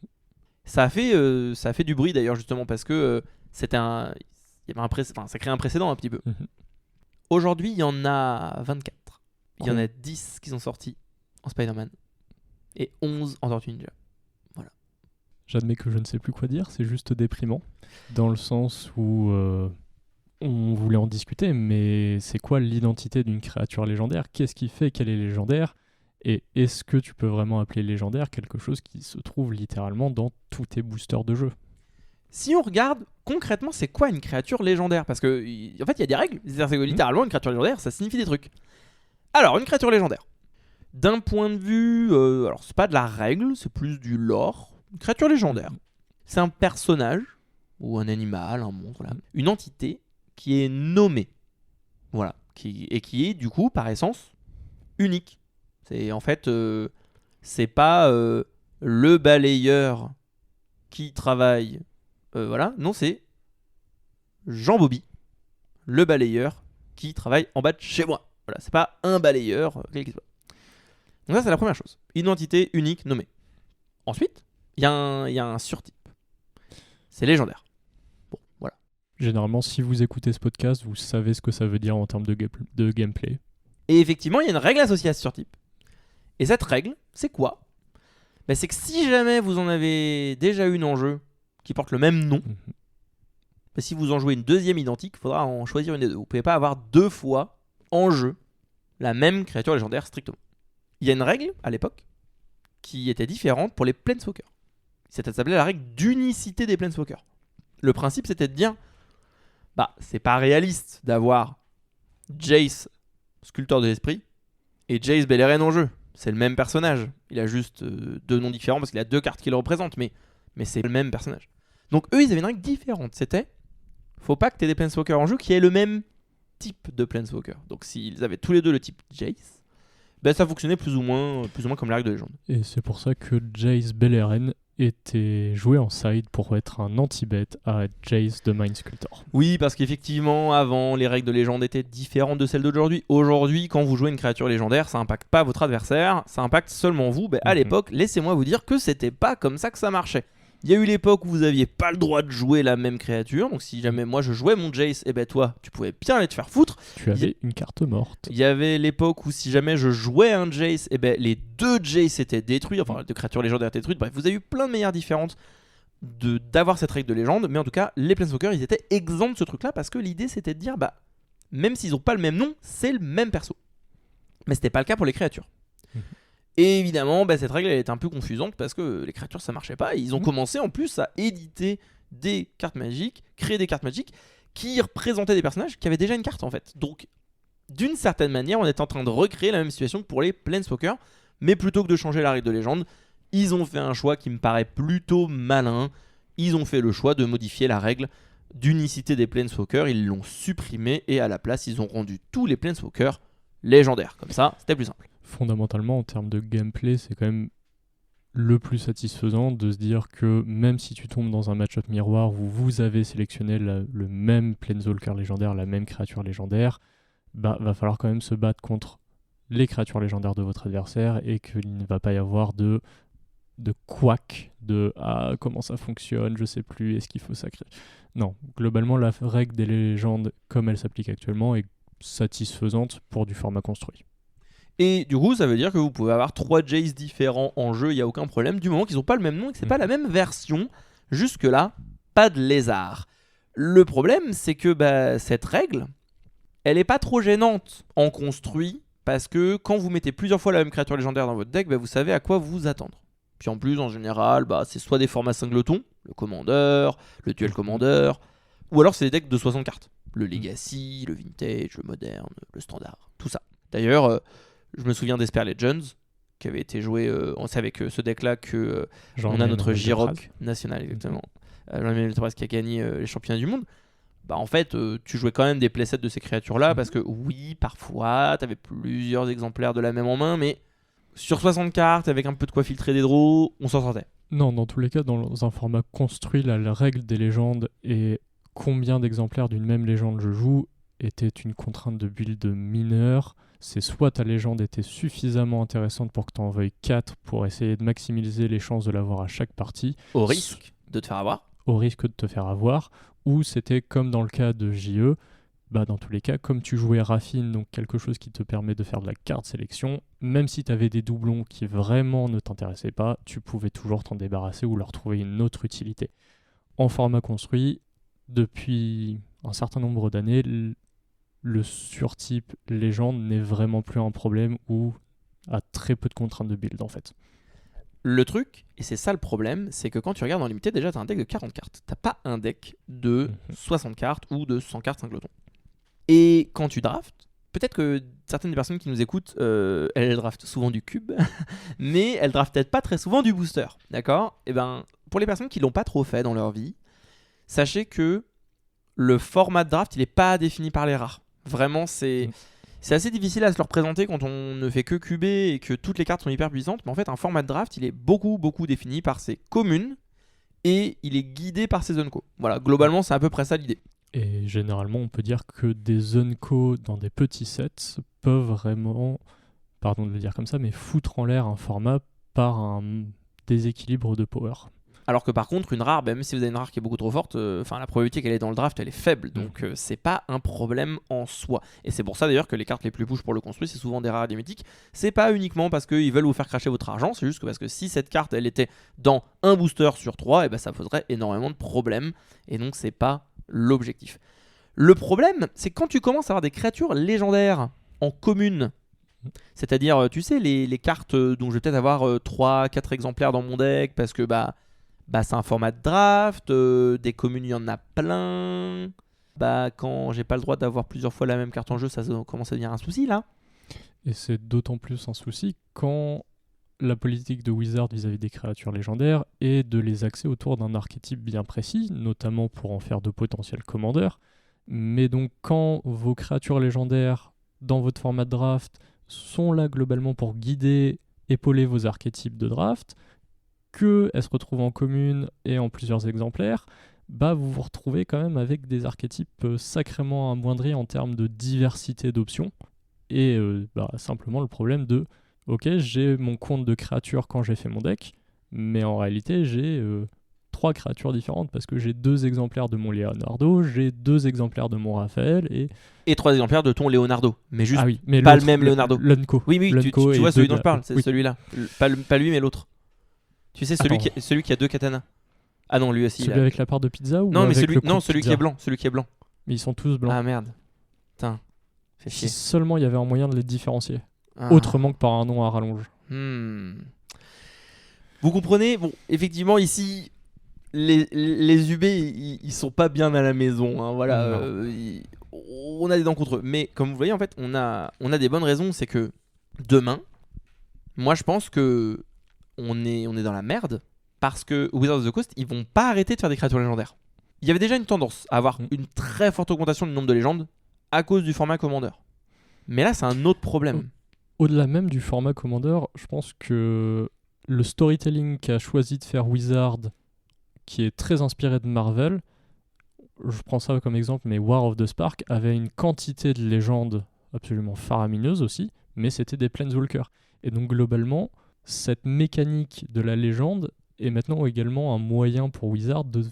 Ça a fait du bruit d'ailleurs, justement, parce que ça crée un précédent un petit peu. Aujourd'hui, il y en a 24. Il y en a 10 qui sont sortis en Spider-Man. Et 11 en Tortue Ninja. Voilà. J'admets que je ne sais plus quoi dire, c'est juste déprimant. Dans le sens où on voulait en discuter, mais c'est quoi l'identité d'une créature légendaire ? Qu'est-ce qui fait qu'elle est légendaire ? Et est-ce que tu peux vraiment appeler légendaire quelque chose qui se trouve littéralement dans tous tes boosters de jeu ? Si on regarde concrètement, c'est quoi une créature légendaire ? Parce que en fait, il y a des règles. C'est-à-dire que littéralement, une créature légendaire, ça signifie des trucs. Alors, une créature légendaire. D'un point de vue... alors, c'est pas de la règle, c'est plus du lore. Une créature légendaire. C'est un personnage, ou un animal, un monstre, voilà. Une entité qui est nommée. Voilà. Et qui est, du coup, par essence, unique. C'est en fait... c'est pas le balayeur qui travaille... voilà. Non, c'est Jean Bobby, le balayeur qui travaille en bas de chez moi. Voilà. C'est pas un balayeur, quel qu'il soit. Donc ça, c'est la première chose. Identité unique nommée. Ensuite, il y a un surtype. C'est légendaire. Bon, voilà. Généralement, si vous écoutez ce podcast, vous savez ce que ça veut dire en termes de gameplay. Et effectivement, il y a une règle associée à ce surtype. Et cette règle, c'est quoi ? C'est que si jamais vous en avez déjà une en jeu qui porte le même nom, si vous en jouez une deuxième identique, il faudra en choisir une des deux. Vous ne pouvez pas avoir 2 fois en jeu la même créature légendaire strictement. Il y a une règle, à l'époque, qui était différente pour les Planeswalkers. Ça s'appelait la règle d'unicité des Planeswalkers. Le principe, c'était de dire, c'est pas réaliste d'avoir Jace, sculpteur de l'esprit, et Jace Beleren en jeu. C'est le même personnage. Il a juste 2 noms différents parce qu'il a 2 cartes qui le représentent, mais c'est le même personnage. Donc eux, ils avaient une règle différente. C'était, faut pas que tu aies des Planeswalkers en jeu qui aient le même type de Planeswalker. Donc s'ils avaient tous les deux le type Jace, ça fonctionnait plus ou moins comme la règle de légende. Et c'est pour ça que Jace Beleren était joué en side pour être un anti-bet à Jace de Mind Sculptor. Oui, parce qu'effectivement, avant, les règles de légende étaient différentes de celles d'aujourd'hui. Aujourd'hui, quand vous jouez une créature légendaire, ça impacte pas votre adversaire, ça impacte seulement vous. À l'époque, laissez-moi vous dire que c'était pas comme ça que ça marchait. Il y a eu l'époque où vous aviez pas le droit de jouer la même créature. Donc si jamais moi je jouais mon Jace, toi tu pouvais bien aller te faire foutre. Tu avais une carte morte. Il y avait l'époque où si jamais je jouais un Jace, les 2 Jace étaient détruits, enfin les 2 créatures légendaires étaient détruites. Bref, vous avez eu plein de manières différentes d'avoir cette règle de légende. Mais en tout cas, les Planeswalkers, ils étaient exempts de ce truc là parce que l'idée c'était de dire, même s'ils ont pas le même nom, c'est le même perso. Mais c'était pas le cas pour les créatures. Et évidemment, cette règle elle était un peu confusante parce que les créatures ça marchait pas. Et ils ont commencé en plus à éditer des cartes magiques, créer des cartes magiques qui représentaient des personnages qui avaient déjà une carte en fait. Donc, d'une certaine manière, on est en train de recréer la même situation que pour les Planeswalkers, mais plutôt que de changer la règle de légende, ils ont fait un choix qui me paraît plutôt malin. Ils ont fait le choix de modifier la règle d'unicité des Planeswalkers, ils l'ont supprimée et à la place, ils ont rendu tous les Planeswalkers légendaires. Comme ça, c'était plus simple. Fondamentalement, en termes de gameplay, c'est quand même le plus satisfaisant de se dire que même si tu tombes dans un match-up miroir où vous avez sélectionné le même Planeswalker légendaire, la même créature légendaire, va falloir quand même se battre contre les créatures légendaires de votre adversaire et qu'il ne va pas y avoir de couac, comment ça fonctionne, je sais plus, est-ce qu'il faut sacrer. Non, globalement, la règle des légendes, comme elle s'applique actuellement, est satisfaisante pour du format construit. Et du coup, ça veut dire que vous pouvez avoir 3 Jace différents en jeu, il n'y a aucun problème, du moment qu'ils n'ont pas le même nom et que c'est pas la même version. Jusque-là, pas de lézard. Le problème, c'est que cette règle, elle est pas trop gênante en construit, parce que quand vous mettez plusieurs fois la même créature légendaire dans votre deck, vous savez à quoi vous attendre. Puis en plus, en général, c'est soit des formats singletons, le commandeur, le duel commandeur, ou alors c'est des decks de 60 cartes. Le Legacy, le Vintage, le Moderne, le Standard, tout ça. D'ailleurs, je me souviens d'Esper Legends, qui avait été joué, on sait avec ce deck-là que on a notre J-Rock national, exactement. Jean-Emmanuel Terraz qui a gagné les championnats du monde. En fait, tu jouais quand même des playsets de ces créatures-là, parce que oui, parfois, tu avais plusieurs exemplaires de la même en main, mais sur 60 cartes, avec un peu de quoi filtrer des draws, on s'en sortait. Non, dans tous les cas, dans un format construit, la règle des légendes et combien d'exemplaires d'une même légende je joue était une contrainte de build mineure. C'est soit ta légende était suffisamment intéressante pour que tu en veuilles 4 pour essayer de maximiser les chances de l'avoir à chaque partie. Au risque de te faire avoir. Au risque de te faire avoir. Ou c'était comme dans le cas de JE, dans tous les cas, comme tu jouais Raffine, donc quelque chose qui te permet de faire de la carte sélection, même si tu avais des doublons qui vraiment ne t'intéressaient pas, tu pouvais toujours t'en débarrasser ou leur trouver une autre utilité. En format construit, depuis un certain nombre d'années, le surtype légende n'est vraiment plus un problème ou a très peu de contraintes de build en fait. Le truc, et c'est ça le problème, c'est que quand tu regardes en limité, déjà tu as un deck de 40 cartes. T'as pas un deck de 60 cartes ou de 100 cartes singleton. Et quand tu draftes, peut-être que certaines des personnes qui nous écoutent, elles draftent souvent du cube, mais elles draftent peut-être pas très souvent du booster. D'accord ? Et pour les personnes qui l'ont pas trop fait dans leur vie, sachez que le format de draft, il est pas défini par les rares. Vraiment, c'est assez difficile à se le représenter quand on ne fait que cuber et que toutes les cartes sont hyper puissantes. Mais en fait, un format de draft, il est beaucoup défini par ses communes et il est guidé par ses unco. Voilà, globalement, c'est à peu près ça l'idée. Et généralement, on peut dire que des unco dans des petits sets peuvent vraiment, pardon de le dire comme ça, mais foutre en l'air un format par un déséquilibre de power. Alors que par contre, une rare, même si vous avez une rare qui est beaucoup trop forte, la probabilité qu'elle est dans le draft, elle est faible. Donc c'est pas un problème en soi. Et c'est pour ça d'ailleurs que les cartes les plus push pour le construire, c'est souvent des rares et des mythiques. C'est pas uniquement parce qu'ils veulent vous faire cracher votre argent, c'est juste que parce que si cette carte elle était dans un booster sur 3, ça poserait énormément de problèmes. Et donc c'est pas l'objectif. Le problème, c'est quand tu commences à avoir des créatures légendaires en commune. C'est-à-dire, tu sais, les cartes dont je vais peut-être avoir 3-4 exemplaires dans mon deck parce que c'est un format de draft, des communes il y en a plein. Quand j'ai pas le droit d'avoir plusieurs fois la même carte en jeu, ça commence à devenir un souci là. Et c'est d'autant plus un souci quand la politique de Wizard vis-à-vis des créatures légendaires est de les axer autour d'un archétype bien précis, notamment pour en faire de potentiels commandeurs. Mais donc quand vos créatures légendaires dans votre format de draft sont là globalement pour guider, épauler vos archétypes de draft, qu'elles se retrouvent en commune et en plusieurs exemplaires, vous vous retrouvez quand même avec des archétypes sacrément amoindris en termes de diversité d'options. Et simplement le problème de ok, j'ai mon compte de créatures quand j'ai fait mon deck, mais en réalité j'ai 3 créatures différentes parce que j'ai 2 exemplaires de mon Leonardo, j'ai 2 exemplaires de mon Raphaël et 3 exemplaires de ton Leonardo, mais juste mais pas le même Leonardo. L'Unco. Oui, tu vois celui dont je parle, c'est celui-là. Pas lui mais l'autre. Tu sais, celui qui a 2 katanas. Ah non, lui aussi. Celui avec la part de pizza ou non, mais celui qui est blanc. Celui qui est blanc. Mais ils sont tous blancs. Ah merde. Putain. Fais chier. Si seulement il y avait un moyen de les différencier. Autrement que par un nom à rallonge. Vous comprenez ? Bon, effectivement, ici, les UB, ils sont pas bien à la maison. Hein, voilà. On a des dents contre eux. Mais comme vous voyez, en fait, on a des bonnes raisons. C'est que demain, moi, je pense que on est dans la merde parce que Wizards of the Coast, ils vont pas arrêter de faire des créatures légendaires. Il y avait déjà une tendance à avoir une très forte augmentation du nombre de légendes à cause du format Commander. Mais là, c'est un autre problème. Au-delà même du format Commander, je pense que le storytelling qu'a choisi de faire Wizard, qui est très inspiré de Marvel, je prends ça comme exemple, mais War of the Spark avait une quantité de légendes absolument faramineuse aussi, mais c'était des Planeswalkers. Et donc globalement, cette mécanique de la légende est maintenant également un moyen pour Wizard de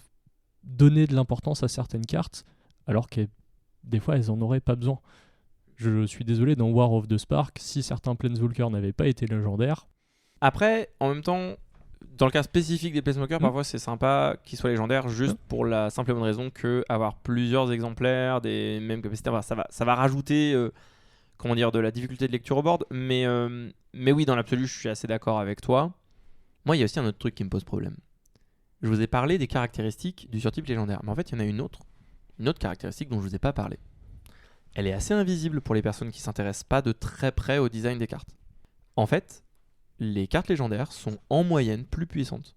donner de l'importance à certaines cartes, alors que des fois elles en auraient pas besoin. Je suis désolé, dans War of the Spark, si certains Planeswalkers n'avaient pas été légendaires... Après, en même temps, dans le cas spécifique des Planeswalkers, parfois c'est sympa qu'ils soient légendaires juste pour la simple et bonne raison que avoir plusieurs exemplaires des mêmes capacités, ça va rajouter comment dire, de la difficulté de lecture au board. Mais oui, dans l'absolu, je suis assez d'accord avec toi. Moi, il y a aussi un autre truc qui me pose problème. Je vous ai parlé des caractéristiques du surtype légendaire, mais en fait, il y en a une autre caractéristique dont je vous ai pas parlé. Elle est assez invisible pour les personnes qui s'intéressent pas de très près au design des cartes. En fait, les cartes légendaires sont en moyenne plus puissantes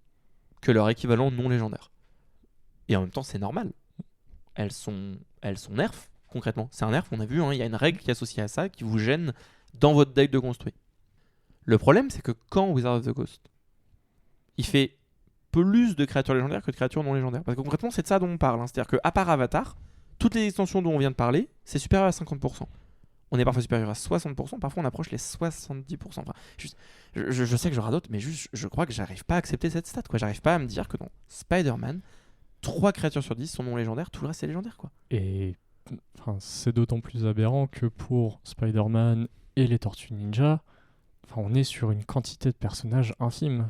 que leur équivalent non légendaire. Et en même temps, c'est normal. Elles sont nerfs, concrètement. C'est un nerf, on a vu, il y a une règle qui est associée à ça, qui vous gêne dans votre deck de construit. Le problème, c'est que quand Wizard of the Coast, il fait plus de créatures légendaires que de créatures non légendaires. Parce que concrètement, c'est de ça dont on parle. C'est-à-dire qu'à part Avatar, toutes les extensions dont on vient de parler, c'est supérieur à 50%. On est parfois supérieur à 60%, parfois on approche les 70%. Enfin, je sais que je radote, mais juste, je crois que j'arrive pas à accepter cette stat. J'arrive pas à me dire que dans Spider-Man, 3 créatures sur 10 sont non légendaires, tout le reste c'est légendaire. Et c'est d'autant plus aberrant que pour Spider-Man et les Tortues Ninja, on est sur une quantité de personnages infime.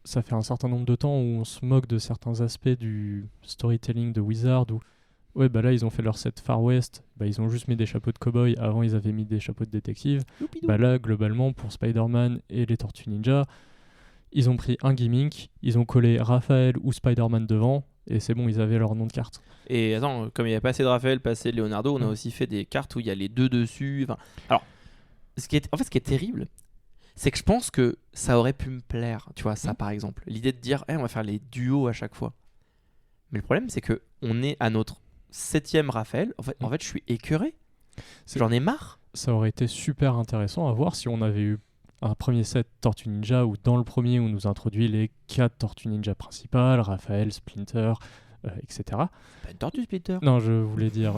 Ça fait un certain nombre de temps où on se moque de certains aspects du storytelling de Wizard où là ils ont fait leur set Far West, ils ont juste mis des chapeaux de cow-boy, avant ils avaient mis des chapeaux de détective. Là globalement pour Spider-Man et les Tortues Ninja, ils ont pris un gimmick, ils ont collé Raphaël ou Spider-Man devant et c'est bon, ils avaient leur nom de carte. Et attends, comme il n'y a pas assez de Raphaël, pas assez de Leonardo, on a aussi fait des cartes où il y a les deux dessus. Alors, ce qui est terrible, c'est que je pense que ça aurait pu me plaire, tu vois, ça par exemple. L'idée de dire, on va faire les duos à chaque fois. Mais le problème, c'est que on est à notre 7ème Raphaël. En fait, je suis écœuré. J'en ai marre. Ça aurait été super intéressant à voir si on avait eu un premier set Tortue Ninja où dans le premier, on nous introduit les 4 Tortues Ninja principales, Raphaël, Splinter, etc. Pas une tortue Splinter. Non, je voulais dire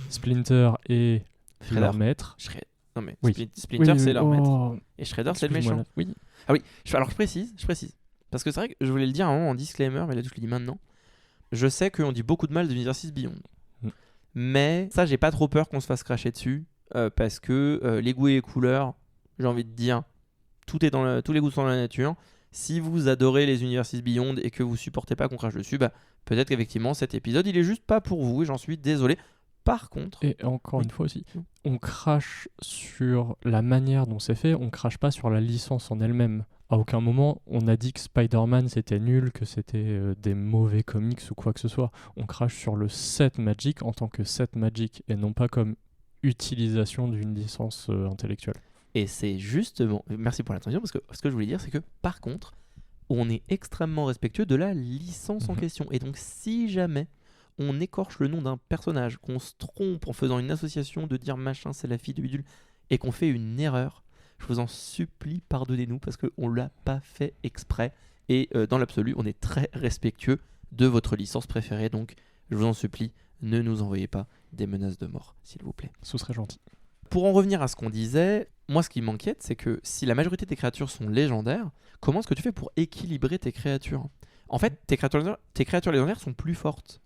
Splinter et leur maître. Non mais Splinter c'est leur maître. Et Shredder c'est le méchant. Oui. Ah oui, alors je précise. Parce que c'est vrai que je voulais le dire à un moment en disclaimer, mais là je le dis maintenant. Je sais qu'on dit beaucoup de mal de Universes Beyond. Mais ça, j'ai pas trop peur qu'on se fasse cracher dessus. Parce que les goûts et les couleurs, j'ai envie de dire, tous les goûts sont dans la nature. Si vous adorez les Universes Beyond et que vous supportez pas qu'on crache dessus, peut-être qu'effectivement cet épisode il est juste pas pour vous et j'en suis désolé. Par contre... Et encore une fois aussi, on crache sur la manière dont c'est fait, on crache pas sur la licence en elle-même. À aucun moment, on a dit que Spider-Man c'était nul, que c'était des mauvais comics ou quoi que ce soit. On crache sur le set Magic en tant que set Magic et non pas comme utilisation d'une licence intellectuelle. Et c'est justement... Merci pour l'attention, parce que ce que je voulais dire, c'est que par contre, on est extrêmement respectueux de la licence en question. Et donc si jamais... on écorche le nom d'un personnage, qu'on se trompe en faisant une association de dire machin c'est la fille de bidule et qu'on fait une erreur, je vous en supplie, pardonnez-nous parce qu'on l'a pas fait exprès et dans l'absolu on est très respectueux de votre licence préférée, donc je vous en supplie, ne nous envoyez pas des menaces de mort s'il vous plaît. Ce serait gentil. Pour en revenir à ce qu'on disait, moi ce qui m'inquiète c'est que si la majorité des créatures sont légendaires, comment est-ce que tu fais pour équilibrer tes créatures ? En fait tes créatures légendaires sont plus fortes.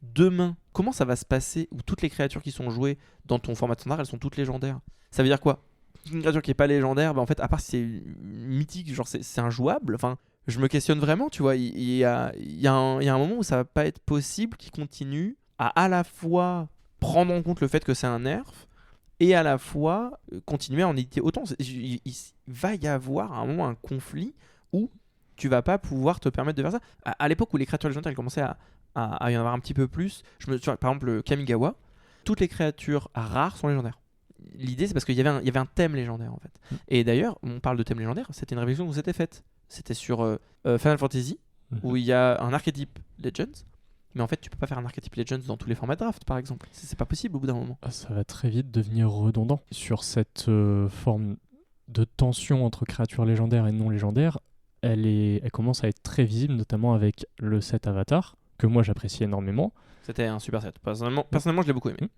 Demain, comment ça va se passer où toutes les créatures qui sont jouées dans ton format standard, elles sont toutes légendaires ? Ça veut dire quoi ? Une créature qui est pas légendaire, en fait, à part si c'est mythique, genre c'est injouable. Enfin, je me questionne vraiment, tu vois. Il y a un moment où ça va pas être possible qu'ils continuent à la fois prendre en compte le fait que c'est un nerf et à la fois continuer à en éditer autant. Il va y avoir à un moment un conflit où tu vas pas pouvoir te permettre de faire ça. À l'époque où les créatures légendaires elles commençaient à y en avoir un petit peu plus, par exemple le Kamigawa, toutes les créatures rares sont légendaires. L'idée c'est parce qu'il y avait un thème légendaire en fait. Et d'ailleurs, on parle de thème légendaire, c'était une révision qui s'était faite. C'était sur Final Fantasy, où il y a un archétype Legends, mais en fait tu peux pas faire un archétype Legends dans tous les formats de draft par exemple. C'est pas possible au bout d'un moment. Ça va très vite devenir redondant. Sur cette forme de tension entre créatures légendaires et non légendaires, elle commence à être très visible, notamment avec le set Avatar, que moi j'apprécie énormément. C'était un super set. Personnellement je l'ai beaucoup aimé.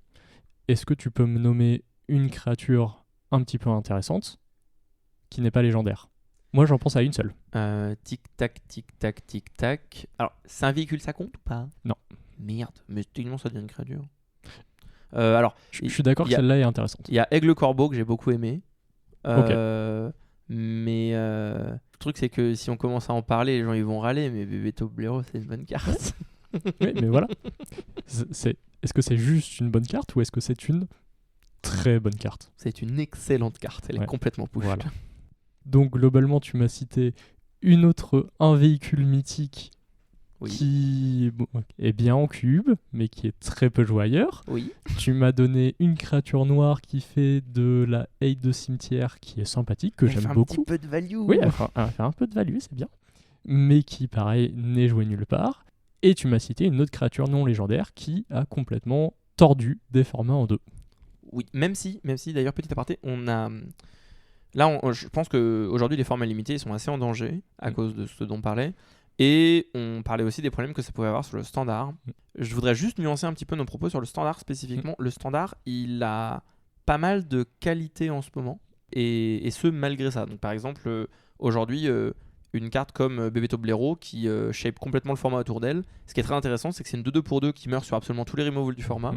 Est-ce que tu peux me nommer une créature un petit peu intéressante qui n'est pas légendaire ? Moi j'en pense à une seule. Tic-tac, tic-tac, tic-tac. Alors, c'est un véhicule, ça compte ou pas ? Non. Merde, mais techniquement ça devient une créature. Alors, je suis d'accord que celle-là est intéressante. Il y a Aigle Corbeau que j'ai beaucoup aimé. Ok. Mais le truc, c'est que si on commence à en parler, les gens ils vont râler. Mais Bebeto Blaireau, c'est une bonne carte. Oui, mais voilà. Est-ce que c'est juste une bonne carte ou est-ce que c'est une très bonne carte? C'est une excellente carte. Elle est complètement push. Voilà. Donc, globalement, tu m'as cité un véhicule mythique qui est bien en cube, mais qui est très peu joué ailleurs. Oui. Tu m'as donné une créature noire qui fait de la hate de cimetière, qui est sympathique, que j'aime beaucoup. Un petit peu de value. Oui, elle fait un peu de value, c'est bien. Mais qui, pareil, n'est joué nulle part. Et tu m'as cité une autre créature non légendaire qui a complètement tordu des formats en deux. Oui, même si d'ailleurs, petit aparté, on a... Là, je pense qu'aujourd'hui, les formats limités ils sont assez en danger à cause de ce dont on parlait. Et on parlait aussi des problèmes que ça pouvait avoir sur le standard. Je voudrais juste nuancer un petit peu nos propos sur le standard spécifiquement. Le standard, il a pas mal de qualités en ce moment. Et ce, malgré ça. Donc, par exemple, aujourd'hui, une carte comme Bebeto Blaireau qui shape complètement le format autour d'elle. Ce qui est très intéressant, c'est que c'est une 2-2 pour 2 qui meurt sur absolument tous les removals du format.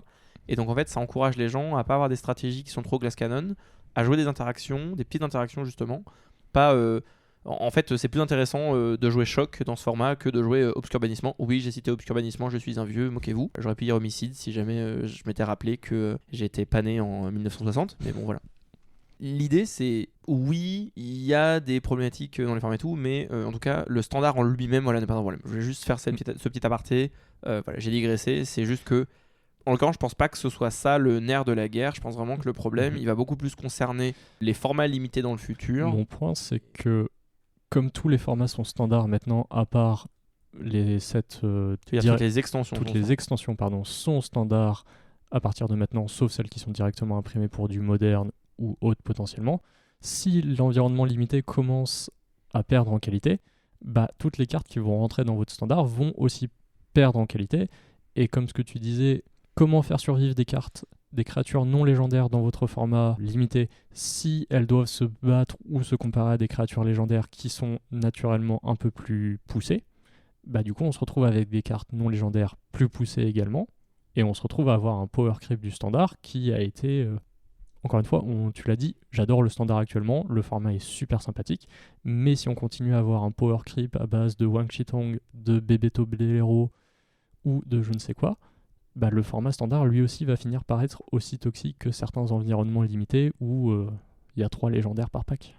Et donc, en fait, ça encourage les gens à pas avoir des stratégies qui sont trop glass cannon, à jouer des interactions, des petites interactions justement. Pas... En fait, c'est plus intéressant de jouer choc dans ce format que de jouer obscur bannissement. Oui, j'ai cité obscur bannissement, je suis un vieux, moquez-vous. J'aurais pu dire homicide si jamais je m'étais rappelé que j'ai été pané en 1960, mais bon, voilà. L'idée, c'est oui, il y a des problématiques dans les formats et tout, mais en tout cas, le standard en lui-même, voilà, n'est pas un problème. Je vais juste faire ce petit aparté. Voilà, j'ai digressé, c'est juste que. En l'occurrence, je pense pas que ce soit ça le nerf de la guerre. Je pense vraiment que le problème, il va beaucoup plus concerner les formats limités dans le futur. Mon point, c'est que comme tous les formats sont standards maintenant, à part les toutes les extensions, sont standards à partir de maintenant, sauf celles qui sont directement imprimées pour du moderne ou autre potentiellement. Si l'environnement limité commence à perdre en qualité, toutes les cartes qui vont rentrer dans votre standard vont aussi perdre en qualité. Et comme ce que tu disais, comment faire survivre des créatures non légendaires dans votre format limité si elles doivent se battre ou se comparer à des créatures légendaires qui sont naturellement un peu plus poussées, du coup on se retrouve avec des cartes non légendaires plus poussées également, et on se retrouve à avoir un power creep du standard qui a été... Encore une fois, tu l'as dit, j'adore le standard actuellement, le format est super sympathique, mais si on continue à avoir un power creep à base de Wang Chitong, de Bebeto Blaireau ou de je ne sais quoi, le format standard lui aussi va finir par être aussi toxique que certains environnements limités où il y a 3 légendaires par pack.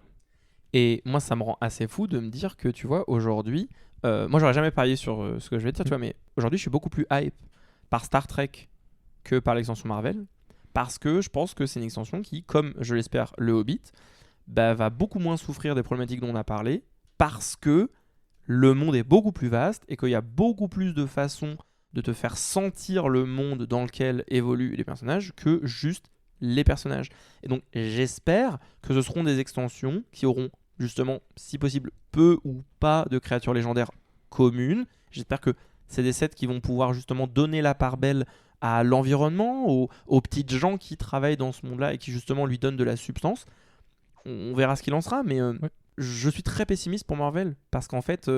Et moi ça me rend assez fou de me dire que tu vois aujourd'hui, moi j'aurais jamais parié sur ce que je vais dire, tu vois, mais aujourd'hui je suis beaucoup plus hype par Star Trek que par l'extension Marvel, parce que je pense que c'est une extension qui, comme je l'espère le Hobbit, va beaucoup moins souffrir des problématiques dont on a parlé, parce que le monde est beaucoup plus vaste et qu'il y a beaucoup plus de façons de te faire sentir le monde dans lequel évoluent les personnages que juste les personnages. Et donc j'espère que ce seront des extensions qui auront justement, si possible, peu ou pas de créatures légendaires communes. J'espère que c'est des sets qui vont pouvoir justement donner la part belle à l'environnement, aux petites gens qui travaillent dans ce monde-là et qui justement lui donnent de la substance. On verra ce qu'il en sera, mais je suis très pessimiste pour Marvel, parce qu'en fait...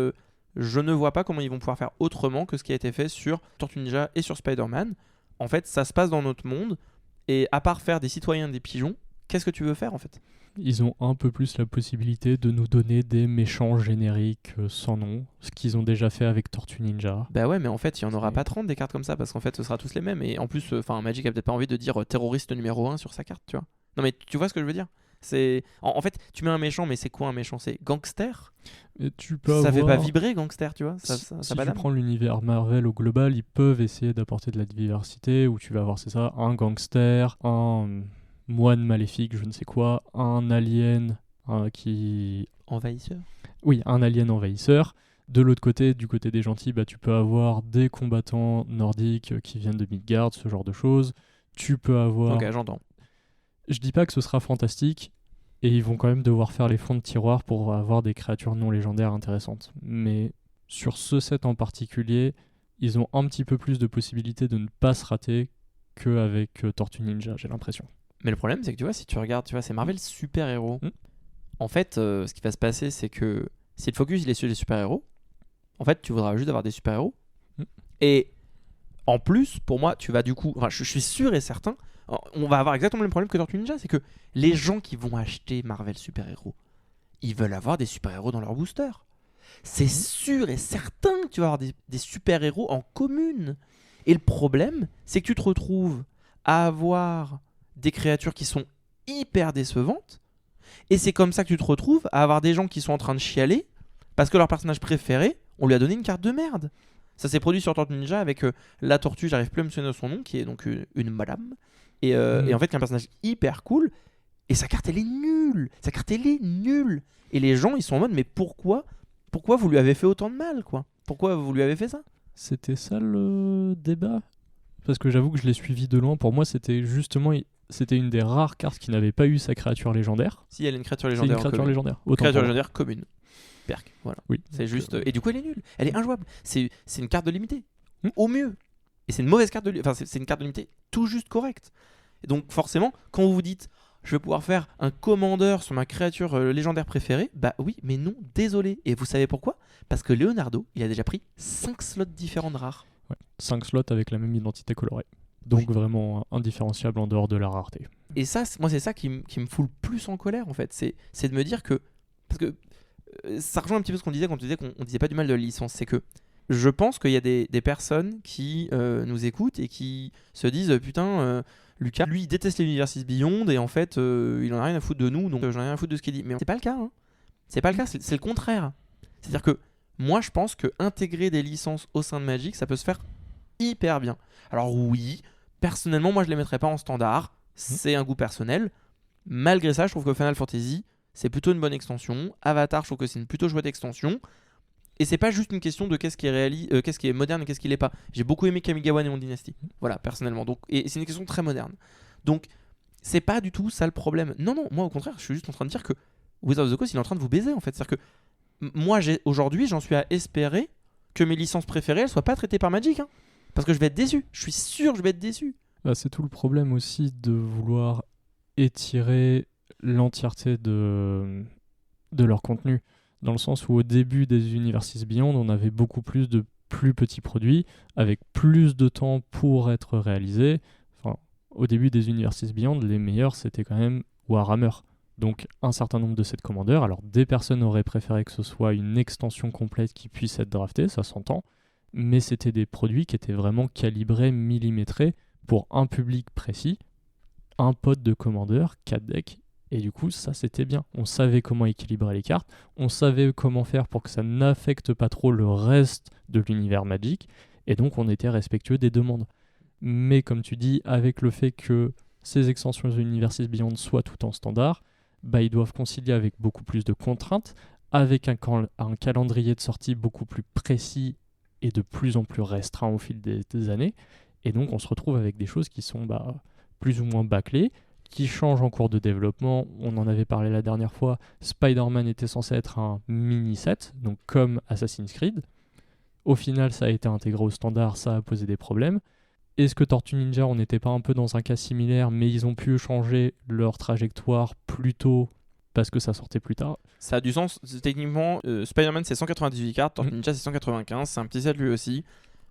je ne vois pas comment ils vont pouvoir faire autrement que ce qui a été fait sur Tortue Ninja et sur Spider-Man. En fait, ça se passe dans notre monde, et à part faire des citoyens des pigeons, qu'est-ce que tu veux faire en fait ? Ils ont un peu plus la possibilité de nous donner des méchants génériques sans nom, ce qu'ils ont déjà fait avec Tortue Ninja. Bah ouais, mais en fait, il n'y en aura pas 30 des cartes comme ça, parce qu'en fait, ce sera tous les mêmes. Et en plus, Magic a peut-être pas envie de dire terroriste numéro 1 sur sa carte, tu vois. Non mais tu vois ce que je veux dire ? En fait, tu mets un méchant, mais c'est quoi un méchant ? C'est gangster ? Ça fait pas vibrer gangster, tu vois. Si tu prends l'univers Marvel au global, ils peuvent essayer d'apporter de la diversité, où tu vas avoir, c'est ça, un gangster, un moine maléfique, je ne sais quoi, un alien qui... Envahisseur ? Oui, un alien envahisseur. De l'autre côté, du côté des gentils, tu peux avoir des combattants nordiques qui viennent de Midgard, ce genre de choses. Tu peux avoir... Ok, j'entends. Je dis pas que ce sera fantastique, et ils vont quand même devoir faire les fonds de tiroir pour avoir des créatures non légendaires intéressantes. Mais sur ce set en particulier, ils ont un petit peu plus de possibilités de ne pas se rater qu'avec Tortue Ninja, j'ai l'impression. Mais le problème, c'est que tu vois, si tu regardes, c'est Marvel super-héros. En fait, ce qui va se passer, c'est que si le focus il est sur les super-héros, en fait, tu voudras juste avoir des super-héros. Et en plus, pour moi, tu vas du coup... Enfin, je suis sûr et certain... On va avoir exactement le même problème que Tortue Ninja, c'est que les gens qui vont acheter Marvel super-héros, ils veulent avoir des super-héros dans leur booster. C'est sûr et certain que tu vas avoir des super-héros en commune. Et le problème, c'est que tu te retrouves à avoir des créatures qui sont hyper décevantes. Et c'est comme ça que tu te retrouves à avoir des gens qui sont en train de chialer parce que leur personnage préféré, on lui a donné une carte de merde. Ça s'est produit sur Tortue Ninja avec la tortue, j'arrive plus à me souvenir de son nom, qui est donc une madame. Et en fait, qui est un personnage hyper cool. Et sa carte, elle est nulle. Sa carte, elle est nulle. Et les gens, ils sont en mode, mais pourquoi vous lui avez fait autant de mal, quoi? Pourquoi vous lui avez fait ça? C'était ça le débat? Parce que j'avoue que je l'ai suivi de loin. Pour moi, c'était justement... C'était une des rares cartes qui n'avait pas eu sa créature légendaire. Si, elle est une créature C'est légendaire. une créature légendaire. Une créature légendaire commune. Perk, voilà. Oui. C'est juste... Et du coup, elle est nulle. Elle est injouable. C'est une carte de limitée. Hmm. Au mieux. Et c'est une mauvaise carte de... Enfin, c'est une carte de limitée tout juste correcte. Et donc, forcément, quand vous vous dites... Je vais pouvoir faire un commandeur sur ma créature légendaire préférée. Bah oui, mais non, désolé. Et vous savez pourquoi? Parce que Leonardo, il a déjà pris 5 slots différents de rares. Ouais. 5 slots avec la même identité colorée. Donc vraiment indifférenciable en dehors de la rareté. Et ça, moi, c'est ça qui me fout le plus en colère, en fait. C'est de me dire que... Parce que ça rejoint un petit peu ce qu'on disait quand on disait qu'on disait pas du mal de la licence. C'est que je pense qu'il y a des personnes qui nous écoutent et qui se disent putain, Lucas, lui, il déteste les Universes Beyond et en fait, il en a rien à foutre de nous, donc j'en ai rien à foutre de ce qu'il dit. Mais c'est pas le cas. Hein. C'est pas le cas, c'est le contraire. C'est-à-dire que moi, je pense que intégrer des licences au sein de Magic, ça peut se faire hyper bien. Alors oui, personnellement, moi, je les mettrais pas en standard. C'est un goût personnel. Malgré ça, je trouve que Final Fantasy, c'est plutôt une bonne extension. Avatar, je trouve que c'est une plutôt chouette extension. Et c'est pas juste une question de qu'est-ce qui est moderne et qu'est-ce qui l'est pas. J'ai beaucoup aimé Kamigawa Neon Dynasty. Voilà, personnellement. Donc, et c'est une question très moderne. Donc, c'est pas du tout ça le problème. Non, moi au contraire, je suis juste en train de dire que Wizards of the Coast, il est en train de vous baiser en fait. C'est-à-dire que moi, aujourd'hui, j'en suis à espérer que mes licences préférées, elles soient pas traitées par Magic. Hein. Parce que je vais être déçu. Je suis sûr que je vais être déçu. Bah, c'est tout le problème aussi de vouloir étirer l'entièreté de leur contenu. Dans le sens où au début des Universes Beyond, on avait beaucoup plus de plus petits produits, avec plus de temps pour être réalisés. Enfin, au début des Universes Beyond, les meilleurs, c'était quand même Warhammer. Donc un certain nombre de set commandeurs. Alors des personnes auraient préféré que ce soit une extension complète qui puisse être draftée, ça s'entend. Mais c'était des produits qui étaient vraiment calibrés, millimétrés pour un public précis, un pot de commandeur, 4 decks. Et du coup, ça c'était bien. On savait comment équilibrer les cartes, on savait comment faire pour que ça n'affecte pas trop le reste de l'univers Magic, et donc on était respectueux des demandes. Mais comme tu dis, avec le fait que ces extensions de Universes Beyond soient tout en standard, bah, ils doivent concilier avec beaucoup plus de contraintes, avec un calendrier de sortie beaucoup plus précis et de plus en plus restreint au fil des années. Et donc on se retrouve avec des choses qui sont plus ou moins bâclées, qui change en cours de développement. On en avait parlé la dernière fois. Spider-Man était censé être un mini-set, donc comme Assassin's Creed. Au final, ça a été intégré au standard, ça a posé des problèmes. Est-ce que Tortue Ninja, on n'était pas un peu dans un cas similaire, mais ils ont pu changer leur trajectoire plus tôt parce que ça sortait plus tard? Ça a du sens. Techniquement, Spider-Man c'est 198 cartes, Tortue Ninja c'est 195, c'est un petit set lui aussi.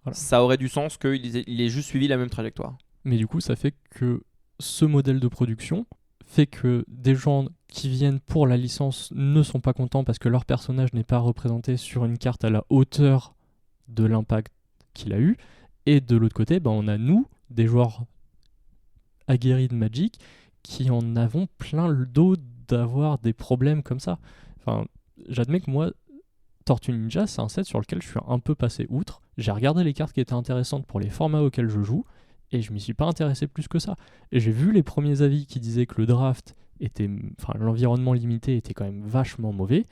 Voilà. Ça aurait du sens qu'il ait juste suivi la même trajectoire. Mais du coup, ça fait que ce modèle de production fait que des gens qui viennent pour la licence ne sont pas contents parce que leur personnage n'est pas représenté sur une carte à la hauteur de l'impact qu'il a eu. Et de l'autre côté, on a nous, des joueurs aguerris de Magic, qui en avons plein le dos d'avoir des problèmes comme ça. Enfin, j'admets que moi, Tortue Ninja, c'est un set sur lequel je suis un peu passé outre. J'ai regardé les cartes qui étaient intéressantes pour les formats auxquels je joue, et je m'y suis pas intéressé plus que ça. Et j'ai vu les premiers avis qui disaient que le draft était, l'environnement limité était quand même vachement mauvais.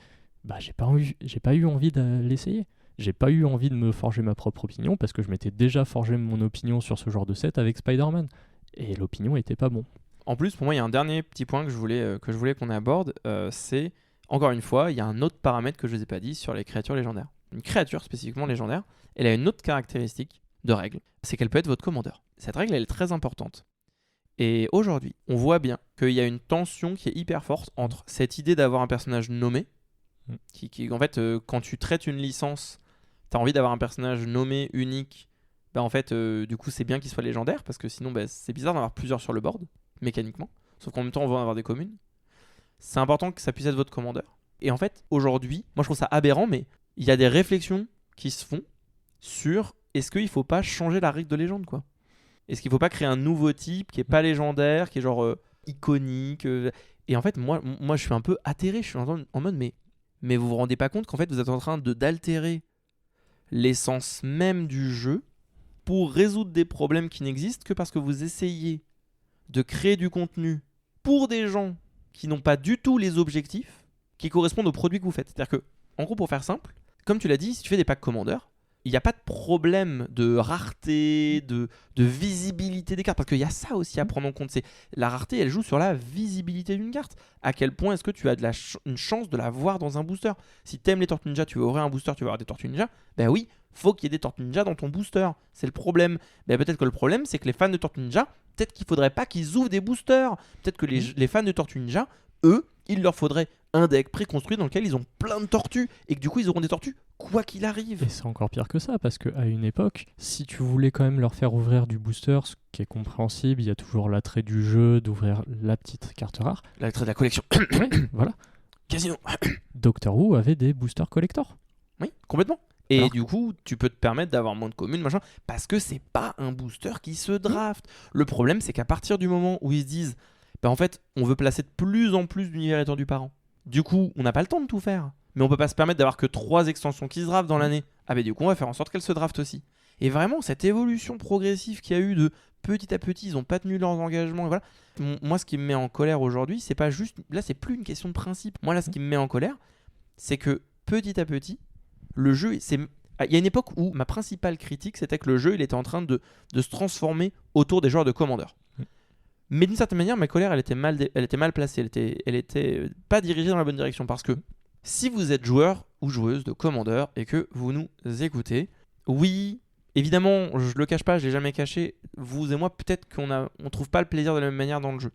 J'ai pas eu envie de l'essayer. J'ai pas eu envie de me forger ma propre opinion parce que je m'étais déjà forgé mon opinion sur ce genre de set avec Spider-Man. Et l'opinion était pas bon. En plus, pour moi, il y a un dernier petit point que je voulais qu'on aborde, c'est, encore une fois, il y a un autre paramètre que je vous ai pas dit sur les créatures légendaires. Une créature spécifiquement légendaire, elle a une autre caractéristique de règle, c'est qu'elle peut être votre commandeur. Cette règle, elle est très importante. Et aujourd'hui, on voit bien qu'il y a une tension qui est hyper forte entre cette idée d'avoir un personnage nommé, qui en fait, quand tu traites une licence, tu as envie d'avoir un personnage nommé, unique, en fait, du coup, c'est bien qu'il soit légendaire, parce que sinon, c'est bizarre d'avoir plusieurs sur le board, mécaniquement. Sauf qu'en même temps, on va avoir des communes. C'est important que ça puisse être votre commandeur. Et en fait, aujourd'hui, moi je trouve ça aberrant, mais il y a des réflexions qui se font sur est-ce qu'il faut pas changer la règle de légende, quoi. Est-ce qu'il faut pas créer un nouveau type qui est pas légendaire, qui est genre iconique Et en fait, moi je suis un peu atterré, je suis en mode mais vous vous rendez pas compte qu'en fait vous êtes en train d'altérer l'essence même du jeu pour résoudre des problèmes qui n'existent que parce que vous essayez de créer du contenu pour des gens qui n'ont pas du tout les objectifs qui correspondent aux produits que vous faites. C'est-à-dire que, en gros, pour faire simple, comme tu l'as dit, si tu fais des packs commandeurs, il n'y a pas de problème de rareté, de visibilité des cartes, parce qu'il y a ça aussi à prendre en compte. C'est la rareté, elle joue sur la visibilité d'une carte. À quel point est-ce que tu as une chance de la voir dans un booster? Si tu aimes les Tortues Ninja, tu veux ouvrir un booster, tu veux avoir des Tortues Ninja, ben oui, faut qu'il y ait des Tortues Ninja dans ton booster. C'est le problème. Ben peut-être que le problème, c'est que les fans de Tortues Ninja, peut-être qu'il faudrait pas qu'ils ouvrent des boosters. Peut-être que les fans de Tortues Ninja, eux, il leur faudrait un deck préconstruit dans lequel ils ont plein de tortues et que du coup ils auront des tortues quoi qu'il arrive. Et c'est encore pire que ça, parce qu'à une époque, si tu voulais quand même leur faire ouvrir du booster, ce qui est compréhensible, il y a toujours l'attrait du jeu d'ouvrir la petite carte rare. L'attrait de la collection. Ouais, voilà. Casino. Doctor Who avait des boosters collector. Oui, complètement. Et Alors du coup, tu peux te permettre d'avoir moins de communes, machin, parce que c'est pas un booster qui se draft. Le problème, c'est qu'à partir du moment où ils se disent, bah en fait, on veut placer de plus en plus d'univers étendus par an. Du coup, on n'a pas le temps de tout faire. Mais on peut pas se permettre d'avoir que 3 extensions qui se draftent dans l'année. Ah bah du coup, on va faire en sorte qu'elles se draftent aussi. Et vraiment, cette évolution progressive qu'il y a eu de petit à petit, ils ont pas tenu leurs engagements. Et voilà. Moi, ce qui me met en colère aujourd'hui, c'est pas juste... Là, c'est plus une question de principe. Moi, là, ce qui me met en colère, c'est que petit à petit, le jeu... Il y a une époque où ma principale critique, c'était que le jeu, il était en train de se transformer autour des joueurs de commandeurs. Mais d'une certaine manière, ma colère, elle était mal placée. Elle était pas dirigée dans la bonne direction. Parce que si vous êtes joueur ou joueuse de commandeur et que vous nous écoutez, oui, évidemment, je le cache pas, je l'ai jamais caché, vous et moi, peut-être qu'on trouve pas le plaisir de la même manière dans le jeu.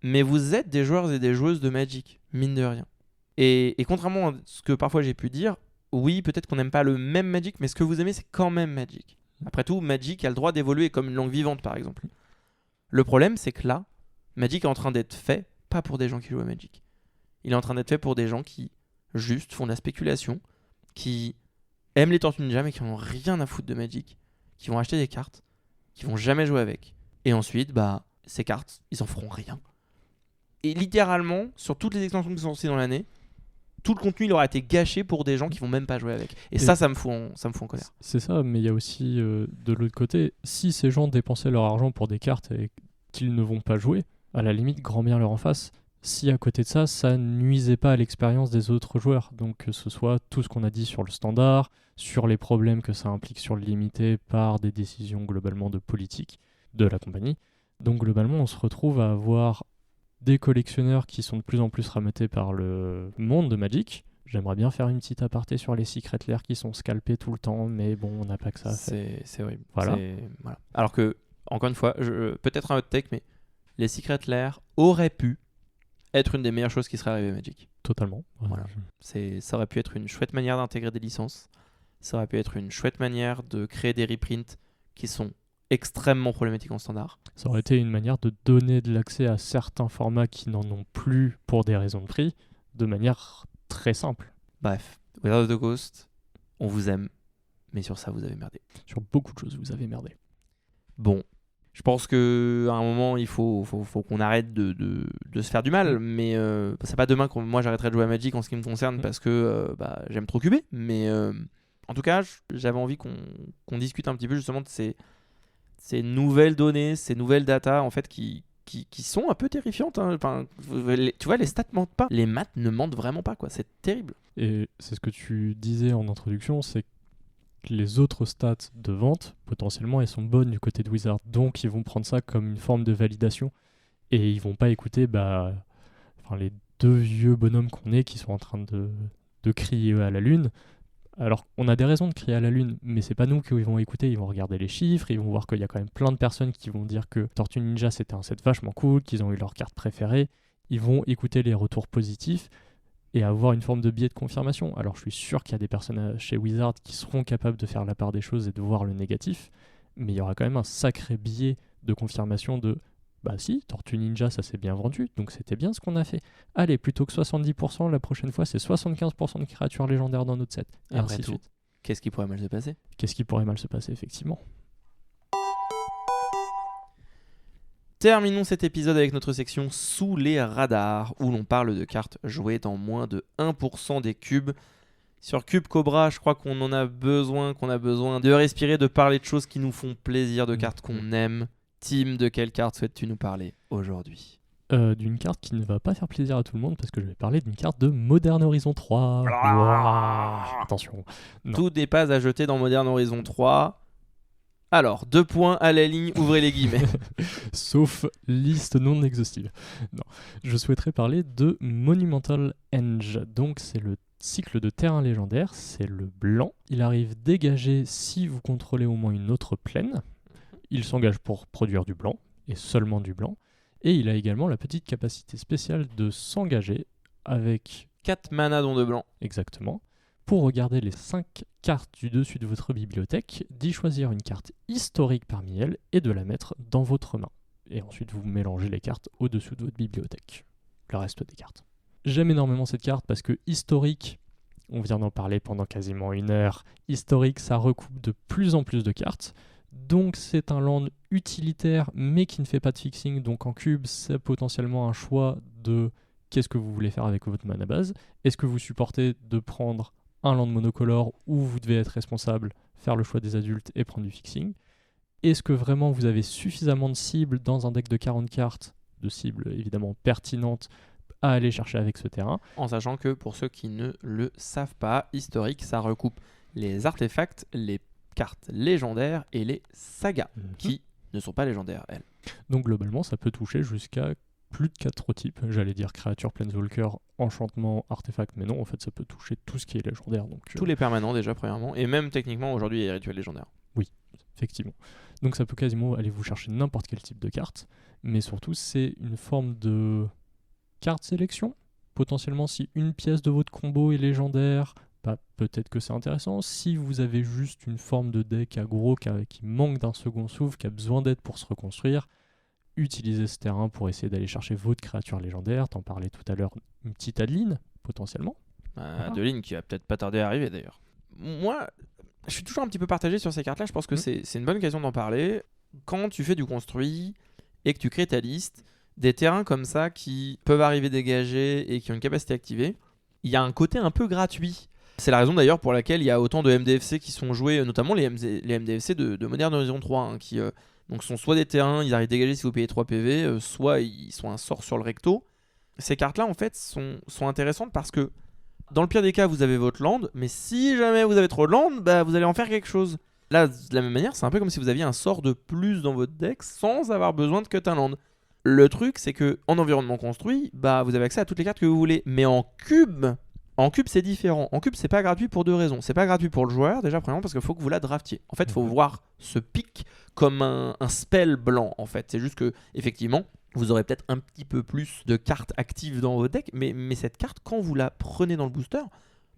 Mais vous êtes des joueurs et des joueuses de Magic, mine de rien. Et contrairement à ce que parfois j'ai pu dire, oui, peut-être qu'on n'aime pas le même Magic, mais ce que vous aimez, c'est quand même Magic. Après tout, Magic a le droit d'évoluer comme une langue vivante, par exemple. Le problème, c'est que là, Magic est en train d'être fait, pas pour des gens qui jouent à Magic. Il est en train d'être fait pour des gens qui, juste, font de la spéculation, qui aiment les Tortues Ninja, mais qui n'ont rien à foutre de Magic, qui vont acheter des cartes, qui vont jamais jouer avec. Et ensuite, bah, ces cartes, ils en feront rien. Et littéralement, sur toutes les extensions qui sont sorties dans l'année, tout le contenu il aura été gâché pour des gens qui vont même pas jouer avec. Et ça me fout en colère. C'est ça, mais il y a aussi de l'autre côté, si ces gens dépensaient leur argent pour des cartes et qu'ils ne vont pas jouer, à la limite, grand bien leur en face. Si à côté de ça, ça nuisait pas à l'expérience des autres joueurs. Donc que ce soit tout ce qu'on a dit sur le standard, sur les problèmes que ça implique sur le limité par des décisions globalement de politique de la compagnie. Donc globalement, on se retrouve à avoir des collectionneurs qui sont de plus en plus rameutés par le monde de Magic. J'aimerais bien faire une petite aparté sur les Secret Lair qui sont scalpés tout le temps, mais bon, on n'a pas que ça à faire. C'est horrible. Voilà. Voilà. Alors que, encore une fois, peut-être un hot take, mais les Secret Lair auraient pu être une des meilleures choses qui serait arrivée à Magic. Totalement. Voilà. Ça aurait pu être une chouette manière d'intégrer des licences. Ça aurait pu être une chouette manière de créer des reprints qui sont extrêmement problématiques en standard. Ça aurait été une manière de donner de l'accès à certains formats qui n'en ont plus pour des raisons de prix, de manière très simple. Bref, Wizards of the Coast, on vous aime, mais sur ça, vous avez merdé. Sur beaucoup de choses, vous avez merdé. Bon, je pense qu'à un moment, il faut qu'on arrête de se faire du mal, mais c'est pas demain que moi j'arrêterai de jouer à Magic en ce qui me concerne, parce que j'aime trop cuber, mais en tout cas, j'avais envie qu'on discute un petit peu justement de ces nouvelles données, ces nouvelles data en fait qui sont un peu terrifiantes. Hein. Enfin, tu vois, les stats mentent pas. Les maths ne mentent vraiment pas, quoi. C'est terrible. Et c'est ce que tu disais en introduction, c'est que les autres stats de vente, potentiellement, elles sont bonnes du côté de Wizard. Donc, ils vont prendre ça comme une forme de validation. Et ils vont pas écouter les deux vieux bonhommes qu'on est qui sont en train de crier à la lune. Alors, on a des raisons de crier à la lune, mais c'est pas nous qui vont écouter, ils vont regarder les chiffres, ils vont voir qu'il y a quand même plein de personnes qui vont dire que Tortue Ninja c'était un set vachement cool, qu'ils ont eu leur carte préférée, ils vont écouter les retours positifs et avoir une forme de biais de confirmation. Alors, je suis sûr qu'il y a des personnes chez Wizard qui seront capables de faire la part des choses et de voir le négatif, mais il y aura quand même un sacré biais de confirmation de Bah si, Tortue Ninja, ça s'est bien vendu, donc c'était bien ce qu'on a fait. Allez, plutôt que 70%, la prochaine fois, c'est 75% de créatures légendaires dans notre set. Et Après ainsi de tout, suite. qu'est-ce qui pourrait mal se passer? Qu'est-ce qui pourrait mal se passer, effectivement? Terminons cet épisode avec notre section Sous les radars, où l'on parle de cartes jouées dans moins de 1% des cubes. Sur Cube Cobra, je crois qu'on a besoin de respirer, de parler de choses qui nous font plaisir, de cartes qu'on aime. Tim, de quelle carte souhaites-tu nous parler aujourd'hui? D'une carte qui ne va pas faire plaisir à tout le monde, parce que je vais parler d'une carte de Modern Horizon 3. Ouah, attention. Non. Tout n'est pas à jeter dans Modern Horizon 3. Alors, 2 points à la ligne, ouvrez les guillemets. Sauf liste non exhaustive. Non. Je souhaiterais parler de Monumental Henge. Donc, c'est le cycle de terrain légendaire. C'est le blanc. Il arrive dégagé si vous contrôlez au moins une autre plaine. Il s'engage pour produire du blanc, et seulement du blanc. Et il a également la petite capacité spéciale de s'engager avec 4 mana dont 2 blancs. Exactement. Pour regarder les 5 cartes du dessus de votre bibliothèque, d'y choisir une carte historique parmi elles et de la mettre dans votre main. Et ensuite, vous mélangez les cartes au-dessous de votre bibliothèque. Le reste des cartes. J'aime énormément cette carte parce que historique, on vient d'en parler pendant quasiment 1 heure, historique, ça recoupe de plus en plus de cartes. Donc c'est un land utilitaire mais qui ne fait pas de fixing. Donc en cube, c'est potentiellement un choix de qu'est-ce que vous voulez faire avec votre mana base. Est-ce que vous supportez de prendre un land monocolore où vous devez être responsable, faire le choix des adultes et prendre du fixing? Est-ce que vraiment vous avez suffisamment de cibles dans un deck de 40 cartes, de cibles évidemment pertinentes, à aller chercher avec ce terrain? En sachant que pour ceux qui ne le savent pas, historique, ça recoupe les artefacts, les cartes légendaires et les sagas, qui ne sont pas légendaires, elles. Donc globalement, ça peut toucher jusqu'à plus de 4 types. J'allais dire créature, planeswalker, enchantement, artefact, mais non, en fait, ça peut toucher tout ce qui est légendaire. Donc, tous les permanents déjà, premièrement, et même techniquement, aujourd'hui, il y a les rituels légendaires. Oui, effectivement. Donc ça peut quasiment aller vous chercher n'importe quel type de carte, mais surtout, c'est une forme de carte sélection. Potentiellement, si une pièce de votre combo est légendaire, bah, peut-être que c'est intéressant. Si vous avez juste une forme de deck aggro qui manque d'un second souffle, qui a besoin d'aide pour se reconstruire, utilisez ce terrain pour essayer d'aller chercher votre créature légendaire. T'en parlais tout à l'heure, une petite Adeline, potentiellement. Adeline qui va peut-être pas tarder à arriver d'ailleurs. Moi, je suis toujours un petit peu partagé sur ces cartes-là. Je pense que c'est une bonne occasion d'en parler. Quand tu fais du construit et que tu crées ta liste, des terrains comme ça qui peuvent arriver dégagés et qui ont une capacité activée, il y a un côté un peu gratuit. C'est la raison d'ailleurs pour laquelle il y a autant de MDFC qui sont joués, notamment les MDFC de Modern Horizon 3, hein, qui donc sont soit des terrains, ils arrivent dégagés si vous payez 3 PV, soit ils sont un sort sur le recto. Ces cartes-là, en fait, sont intéressantes parce que, dans le pire des cas, vous avez votre land, mais si jamais vous avez trop de land, bah, vous allez en faire quelque chose. Là, de la même manière, c'est un peu comme si vous aviez un sort de plus dans votre deck sans avoir besoin de cut un land. Le truc, c'est que en environnement construit, bah, vous avez accès à toutes les cartes que vous voulez, mais en cube, c'est différent. En cube, c'est pas gratuit pour 2 raisons. C'est pas gratuit pour le joueur, déjà, premièrement, parce qu'il faut que vous la draftiez. En fait, il faut voir ce pic comme un spell blanc, en fait. C'est juste que, effectivement, vous aurez peut-être un petit peu plus de cartes actives dans votre deck, mais cette carte, quand vous la prenez dans le booster,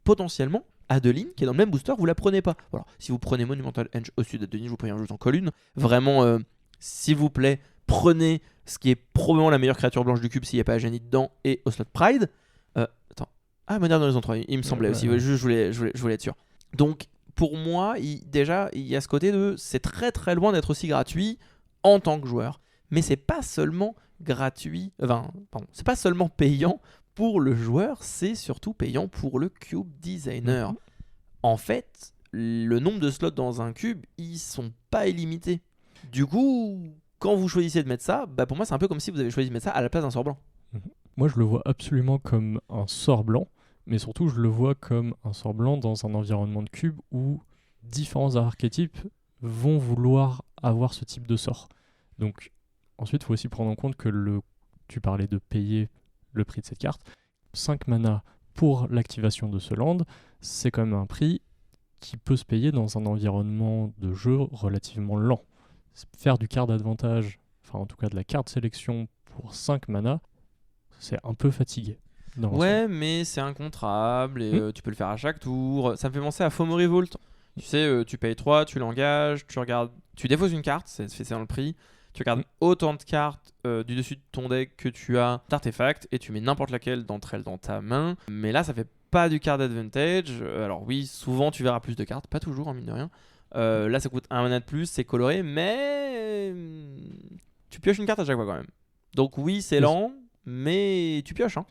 potentiellement, Adeline, qui est dans le même booster, vous la prenez pas. Voilà. Si vous prenez Monumental Henge au-dessus d'Adeline, je vous préviens juste en colline. Vraiment, s'il vous plaît, prenez ce qui est probablement la meilleure créature blanche du cube s'il n'y a pas Ajani dedans, et Ocelot Pride. Attends. Ah, Modern Horizon 3, il me semblait aussi. Ouais. Je voulais être sûr. Donc, pour moi, déjà, il y a ce côté de... C'est très très loin d'être aussi gratuit en tant que joueur. Mais c'est pas seulement gratuit... c'est pas seulement payant pour le joueur, c'est surtout payant pour le cube designer. En fait, le nombre de slots dans un cube, ils sont pas illimités. Du coup, quand vous choisissez de mettre ça, bah pour moi, c'est un peu comme si vous avez choisi de mettre ça à la place d'un sort blanc. Moi, je le vois absolument comme un sort blanc, mais surtout, je le vois comme un sort blanc dans un environnement de cube où différents archétypes vont vouloir avoir ce type de sort. Donc, ensuite, il faut aussi prendre en compte que tu parlais de payer le prix de cette carte. 5 mana pour l'activation de ce land, c'est quand même un prix qui peut se payer dans un environnement de jeu relativement lent. Faire du card advantage, enfin en tout cas de la carte sélection pour 5 mana, c'est un peu fatigué. Ouais, mais c'est incontrable et tu peux le faire à chaque tour. Ça me fait penser à FOMO Revolt. Tu sais, tu payes 3, tu l'engages, tu regardes, tu défausses une carte, c'est dans le prix. Tu regardes autant de cartes du dessus de ton deck que tu as d'artefacts et tu mets n'importe laquelle d'entre elles dans ta main. Mais là, ça fait pas du card advantage. Alors oui, souvent tu verras plus de cartes, pas toujours, mine de rien. Là, ça coûte un mana de plus, c'est coloré, mais tu pioches une carte à chaque fois quand même. Donc oui, c'est lent, mais tu pioches. Hein.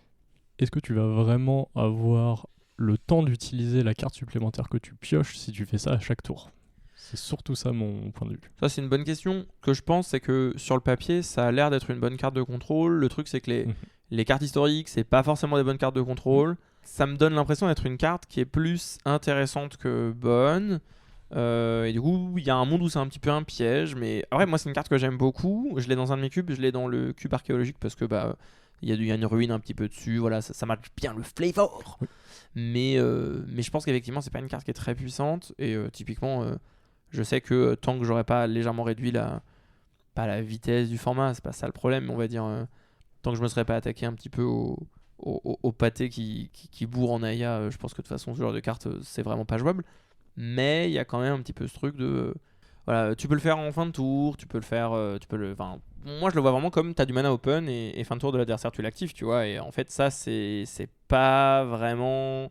Est-ce que tu vas vraiment avoir le temps d'utiliser la carte supplémentaire que tu pioches si tu fais ça à chaque tour? C'est surtout ça mon point de vue. Ça, c'est une bonne question. Ce que je pense, c'est que sur le papier, ça a l'air d'être une bonne carte de contrôle. Le truc, c'est que les cartes historiques, c'est pas forcément des bonnes cartes de contrôle. Ça me donne l'impression d'être une carte qui est plus intéressante que bonne. Et du coup, il y a un monde où c'est un petit peu un piège. Mais après, moi, c'est une carte que j'aime beaucoup. Je l'ai dans un de mes cubes. Je l'ai dans le cube archéologique parce que il y a une ruine un petit peu dessus. Voilà, ça match bien le flavor. Mais je pense qu'effectivement, c'est pas une carte qui est très puissante. Et typiquement, je sais que tant que j'aurais pas légèrement réduit pas la vitesse du format, c'est pas ça le problème, mais on va dire tant que je me serais pas attaqué un petit peu au pâté qui bourre en Aya, je pense que de toute façon ce genre de carte c'est vraiment pas jouable. Mais il y a quand même un petit peu ce truc de voilà, tu peux le faire en fin de tour, tu peux le faire, moi je le vois vraiment comme t'as du mana open et fin de tour de l'adversaire tu l'actives, tu vois. Et en fait ça c'est pas vraiment.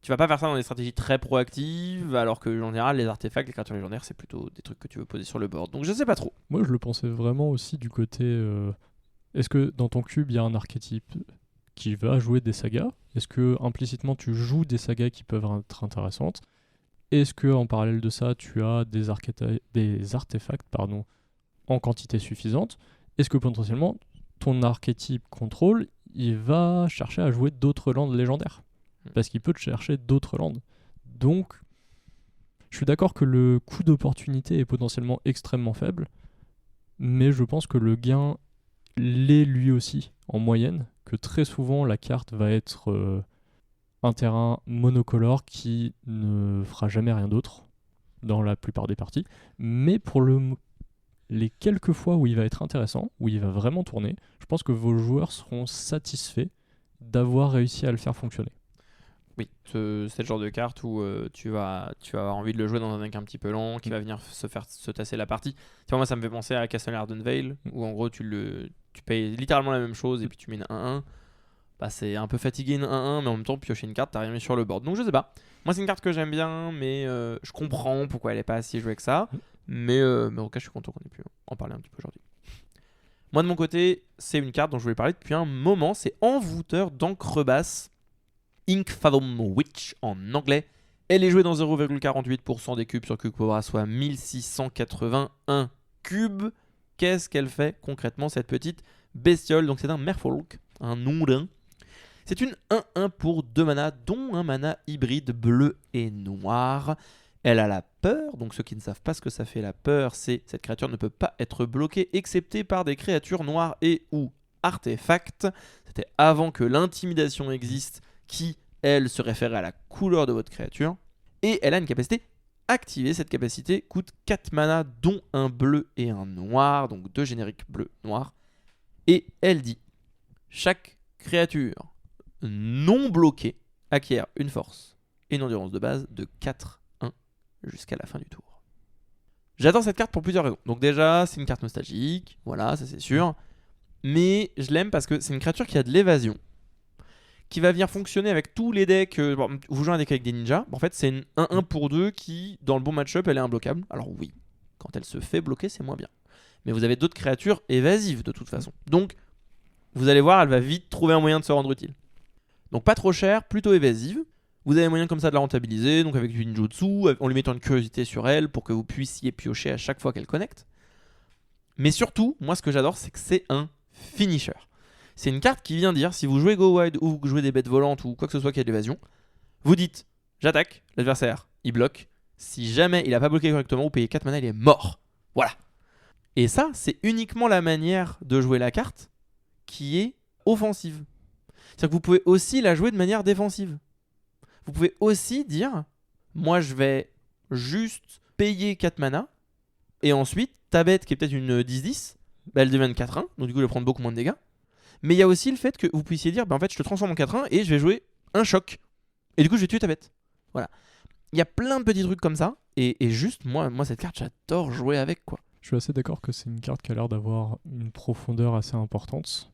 Tu vas pas faire ça dans des stratégies très proactives, alors que en général, les artefacts, les créatures légendaires, c'est plutôt des trucs que tu veux poser sur le board. Donc je sais pas trop. Moi, je le pensais vraiment aussi du côté. Est-ce que dans ton cube, il y a un archétype qui va jouer des sagas? Est-ce que implicitement, tu joues des sagas qui peuvent être intéressantes? Est-ce que en parallèle de ça, tu as des artefacts en quantité suffisante? Est-ce que potentiellement, ton archétype contrôle, il va chercher à jouer d'autres landes légendaires? Parce qu'il peut te chercher d'autres landes. Donc, je suis d'accord que le coût d'opportunité est potentiellement extrêmement faible, mais je pense que le gain l'est lui aussi, en moyenne, que très souvent la carte va être un terrain monocolore qui ne fera jamais rien d'autre dans la plupart des parties. Mais pour les quelques fois où il va être intéressant, où il va vraiment tourner, je pense que vos joueurs seront satisfaits d'avoir réussi à le faire fonctionner. Oui, c'est le genre de carte où tu vas avoir envie de le jouer dans un deck un petit peu lent, qui va venir se tasser la partie. Tu vois, moi ça me fait penser à Castle Ardenvale, où en gros tu payes littéralement la même chose et puis tu mets une 1-1. Bah, c'est un peu fatigué une 1-1, mais en même temps piocher une carte, t'as rien mis sur le board. Donc je sais pas. Moi c'est une carte que j'aime bien, mais je comprends pourquoi elle est pas si jouée que ça. Mais en tout cas je suis content qu'on ait pu en parler un petit peu aujourd'hui. Moi de mon côté, c'est une carte dont je voulais parler depuis un moment, c'est Envoûteur d'encre basse. Inkfathom Witch en anglais. Elle est jouée dans 0,48% des cubes sur Cubecobra, soit 1681 cubes. Qu'est-ce qu'elle fait concrètement cette petite bestiole? Donc c'est un Merfolk, un Noudin. C'est une 1-1 pour 2 mana, dont un mana hybride bleu et noir. Elle a la peur, donc ceux qui ne savent pas ce que ça fait la peur, c'est cette créature ne peut pas être bloquée excepté par des créatures noires et ou artefacts. C'était avant que l'intimidation existe, qui, elle, se référait à la couleur de votre créature. Et elle a une capacité activée. Cette capacité coûte 4 mana, dont un bleu et un noir. Donc 2 génériques bleu-noir. Et elle dit, chaque créature non bloquée acquiert une force et une endurance de base de 4-1 jusqu'à la fin du tour. J'adore cette carte pour plusieurs raisons. Donc déjà, c'est une carte nostalgique. Voilà, ça c'est sûr. Mais je l'aime parce que c'est une créature qui a de l'évasion, qui va venir fonctionner avec tous les decks. Vous jouez un deck avec des ninjas. En fait, c'est une 1-1 pour 2 qui, dans le bon match-up, elle est imbloquable. Alors oui, quand elle se fait bloquer, c'est moins bien. Mais vous avez d'autres créatures évasives de toute façon. Donc, vous allez voir, elle va vite trouver un moyen de se rendre utile. Donc pas trop cher, plutôt évasive. Vous avez moyen comme ça de la rentabiliser, donc avec du ninjutsu, en lui mettant une curiosité sur elle pour que vous puissiez piocher à chaque fois qu'elle connecte. Mais surtout, moi ce que j'adore, c'est que c'est un finisher. C'est une carte qui vient dire, si vous jouez Go Wide ou vous jouez des bêtes volantes ou quoi que ce soit qui a de l'évasion, vous dites, j'attaque, l'adversaire, il bloque. Si jamais il n'a pas bloqué correctement, vous payez 4 mana, il est mort. Voilà. Et ça, c'est uniquement la manière de jouer la carte qui est offensive. C'est-à-dire que vous pouvez aussi la jouer de manière défensive. Vous pouvez aussi dire, moi je vais juste payer 4 mana, et ensuite, ta bête qui est peut-être une 10-10, bah, elle devient une 4-1, donc du coup elle va prendre beaucoup moins de dégâts. Mais il y a aussi le fait que vous puissiez dire, bah, en fait je te transforme en 4-1 et je vais jouer un choc. Et du coup je vais tuer ta bête. Voilà. Il y a plein de petits trucs comme ça, et juste moi cette carte j'adore jouer avec quoi. Je suis assez d'accord que c'est une carte qui a l'air d'avoir une profondeur assez importante.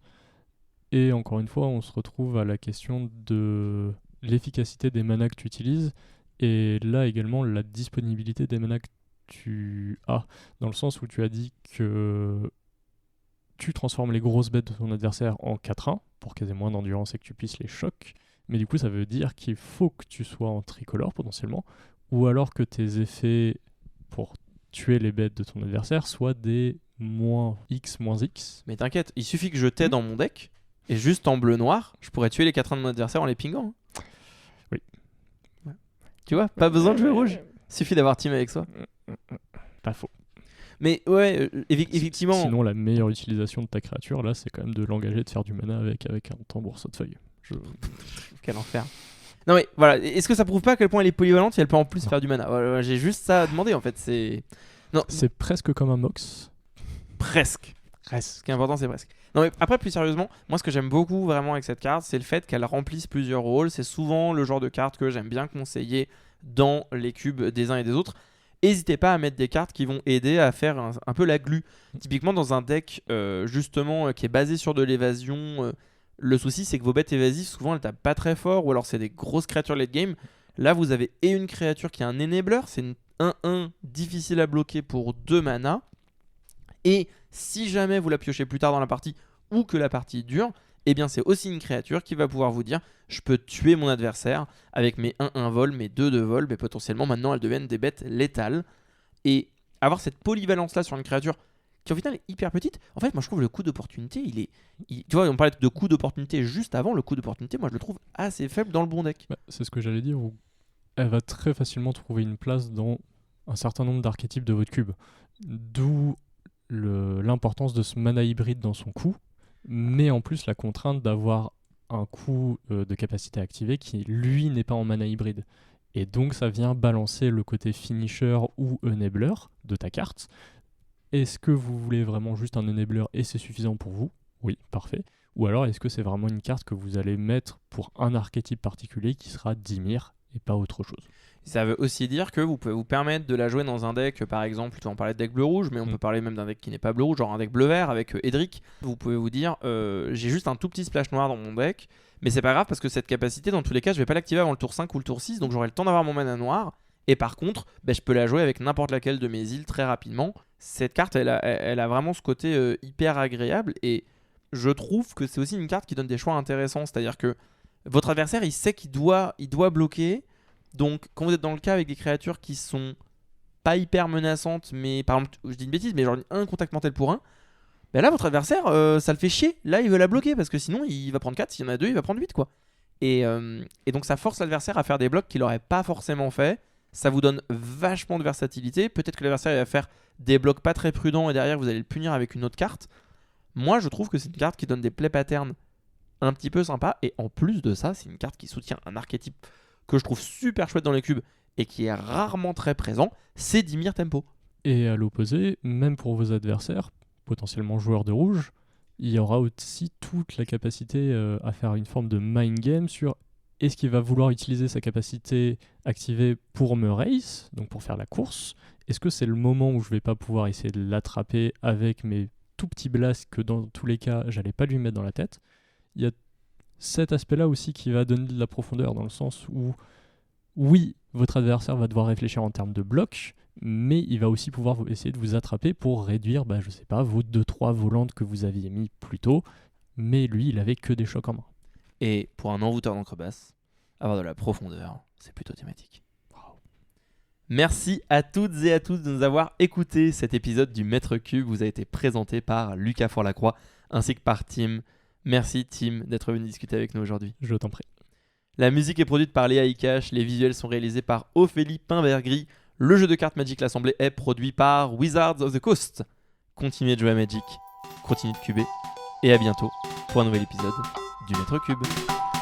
Et encore une fois, on se retrouve à la question de l'efficacité des manas que tu utilises. Et là également, la disponibilité des manas que tu as. Dans le sens où tu as dit que tu transformes les grosses bêtes de ton adversaire en 4-1 pour qu'elles aient moins d'endurance et que tu puisses les chocs. Mais du coup, ça veut dire qu'il faut que tu sois en tricolore potentiellement. Ou alors que tes effets pour tuer les bêtes de ton adversaire soient des -X, -X. Mais t'inquiète, il suffit que je t'aide dans mon deck, et juste en bleu-noir, je pourrais tuer les 4-1 de mon adversaire en les pingant. Oui. Ouais. Tu vois, pas besoin de jouer rouge. Suffit d'avoir team avec soi. Pas faux. Mais ouais, effectivement... Sinon, la meilleure utilisation de ta créature, là, c'est quand même de l'engager, de faire du mana avec un tambour saut de feuille. Quel enfer. Non mais voilà, est-ce que ça prouve pas à quel point elle est polyvalente si elle peut en plus faire du mana? Voilà, j'ai juste ça à demander en fait, c'est presque comme un Mox. Presque. Ce qui est important, c'est presque. Non mais après, plus sérieusement, moi ce que j'aime beaucoup vraiment avec cette carte, c'est le fait qu'elle remplisse plusieurs rôles. C'est souvent le genre de carte que j'aime bien conseiller dans les cubes des uns et des autres. N'hésitez pas à mettre des cartes qui vont aider à faire un peu la glu. Typiquement dans un deck justement qui est basé sur de l'évasion, le souci c'est que vos bêtes évasives souvent elles tapent pas très fort, ou alors c'est des grosses créatures late game. Là vous avez et une créature qui est un enabler, c'est une 1-1 difficile à bloquer pour 2 mana. Et si jamais vous la piochez plus tard dans la partie ou que la partie dure, eh bien c'est aussi une créature qui va pouvoir vous dire je peux tuer mon adversaire avec mes 1-1 vol, mes 2-2 vol, mais potentiellement maintenant elles deviennent des bêtes létales. Et avoir cette polyvalence là sur une créature qui au final est hyper petite, en fait moi je trouve le coup d'opportunité, tu vois, on parlait de coup d'opportunité juste avant, le coup d'opportunité moi je le trouve assez faible dans le bon deck. C'est ce que j'allais dire, où elle va très facilement trouver une place dans un certain nombre d'archétypes de votre cube. D'où l'importance de ce mana hybride dans son coup, mais en plus la contrainte d'avoir un coup de capacité activée qui lui n'est pas en mana hybride. Et donc ça vient balancer le côté finisher ou enabler de ta carte. Est-ce que vous voulez vraiment juste un enabler et c'est suffisant pour vous? Oui, parfait. Ou alors est-ce que c'est vraiment une carte que vous allez mettre pour un archétype particulier qui sera Dimir et pas autre chose? Ça veut aussi dire que vous pouvez vous permettre de la jouer dans un deck, par exemple, tu en parlais de deck bleu-rouge, mais on peut parler même d'un deck qui n'est pas bleu-rouge, genre un deck bleu-vert avec Edric. Vous pouvez vous dire, j'ai juste un tout petit splash noir dans mon deck, mais c'est pas grave parce que cette capacité, dans tous les cas, je vais pas l'activer avant le tour 5 ou le tour 6, donc j'aurai le temps d'avoir mon mana noir. Et par contre, je peux la jouer avec n'importe laquelle de mes îles très rapidement. Cette carte, elle a vraiment ce côté hyper agréable, et je trouve que c'est aussi une carte qui donne des choix intéressants, c'est-à-dire que votre adversaire, il sait qu'il doit bloquer. Donc, quand vous êtes dans le cas avec des créatures qui sont pas hyper menaçantes, mais par exemple, je dis une bêtise, mais genre un contact mortel pour 1, là, votre adversaire, ça le fait chier. Là, il veut la bloquer parce que sinon, il va prendre 4. S'il y en a 2, il va prendre 8, quoi. Et donc, ça force l'adversaire à faire des blocs qu'il n'aurait pas forcément fait. Ça vous donne vachement de versatilité. Peut-être que l'adversaire va faire des blocs pas très prudents et derrière, vous allez le punir avec une autre carte. Moi, je trouve que c'est une carte qui donne des play patterns un petit peu sympas. Et en plus de ça, c'est une carte qui soutient un archétype que je trouve super chouette dans les cubes et qui est rarement très présent, c'est Dimir Tempo. Et à l'opposé, même pour vos adversaires, potentiellement joueurs de rouge, il y aura aussi toute la capacité à faire une forme de mind game sur est-ce qu'il va vouloir utiliser sa capacité activée pour me race, donc pour faire la course. Est-ce que c'est le moment où je vais pas pouvoir essayer de l'attraper avec mes tout petits blasts que dans tous les cas, j'allais pas lui mettre dans la tête. Il y a cet aspect-là aussi qui va donner de la profondeur, dans le sens où, oui, votre adversaire va devoir réfléchir en termes de blocs, mais il va aussi pouvoir essayer de vous attraper pour réduire, je sais pas, vos 2-3 volantes que vous aviez mis plus tôt, mais lui, il avait que des chocs en main. Et pour un envoûteur d'encre-basse, avoir de la profondeur, c'est plutôt thématique. Wow. Merci à toutes et à tous de nous avoir écoutés. Cet épisode du Maître Cube vous a été présenté par Lucas Forlacroix, ainsi que par Tim. Merci Tim d'être venu discuter avec nous aujourd'hui. Je t'en prie. La musique est produite par Léa Ikash, les visuels sont réalisés par Ophélie Pinbergry, le jeu de cartes Magic l'Assemblée est produit par Wizards of the Coast. Continuez de jouer à Magic, continuez de cuber, et à bientôt pour un nouvel épisode du Maître Cube.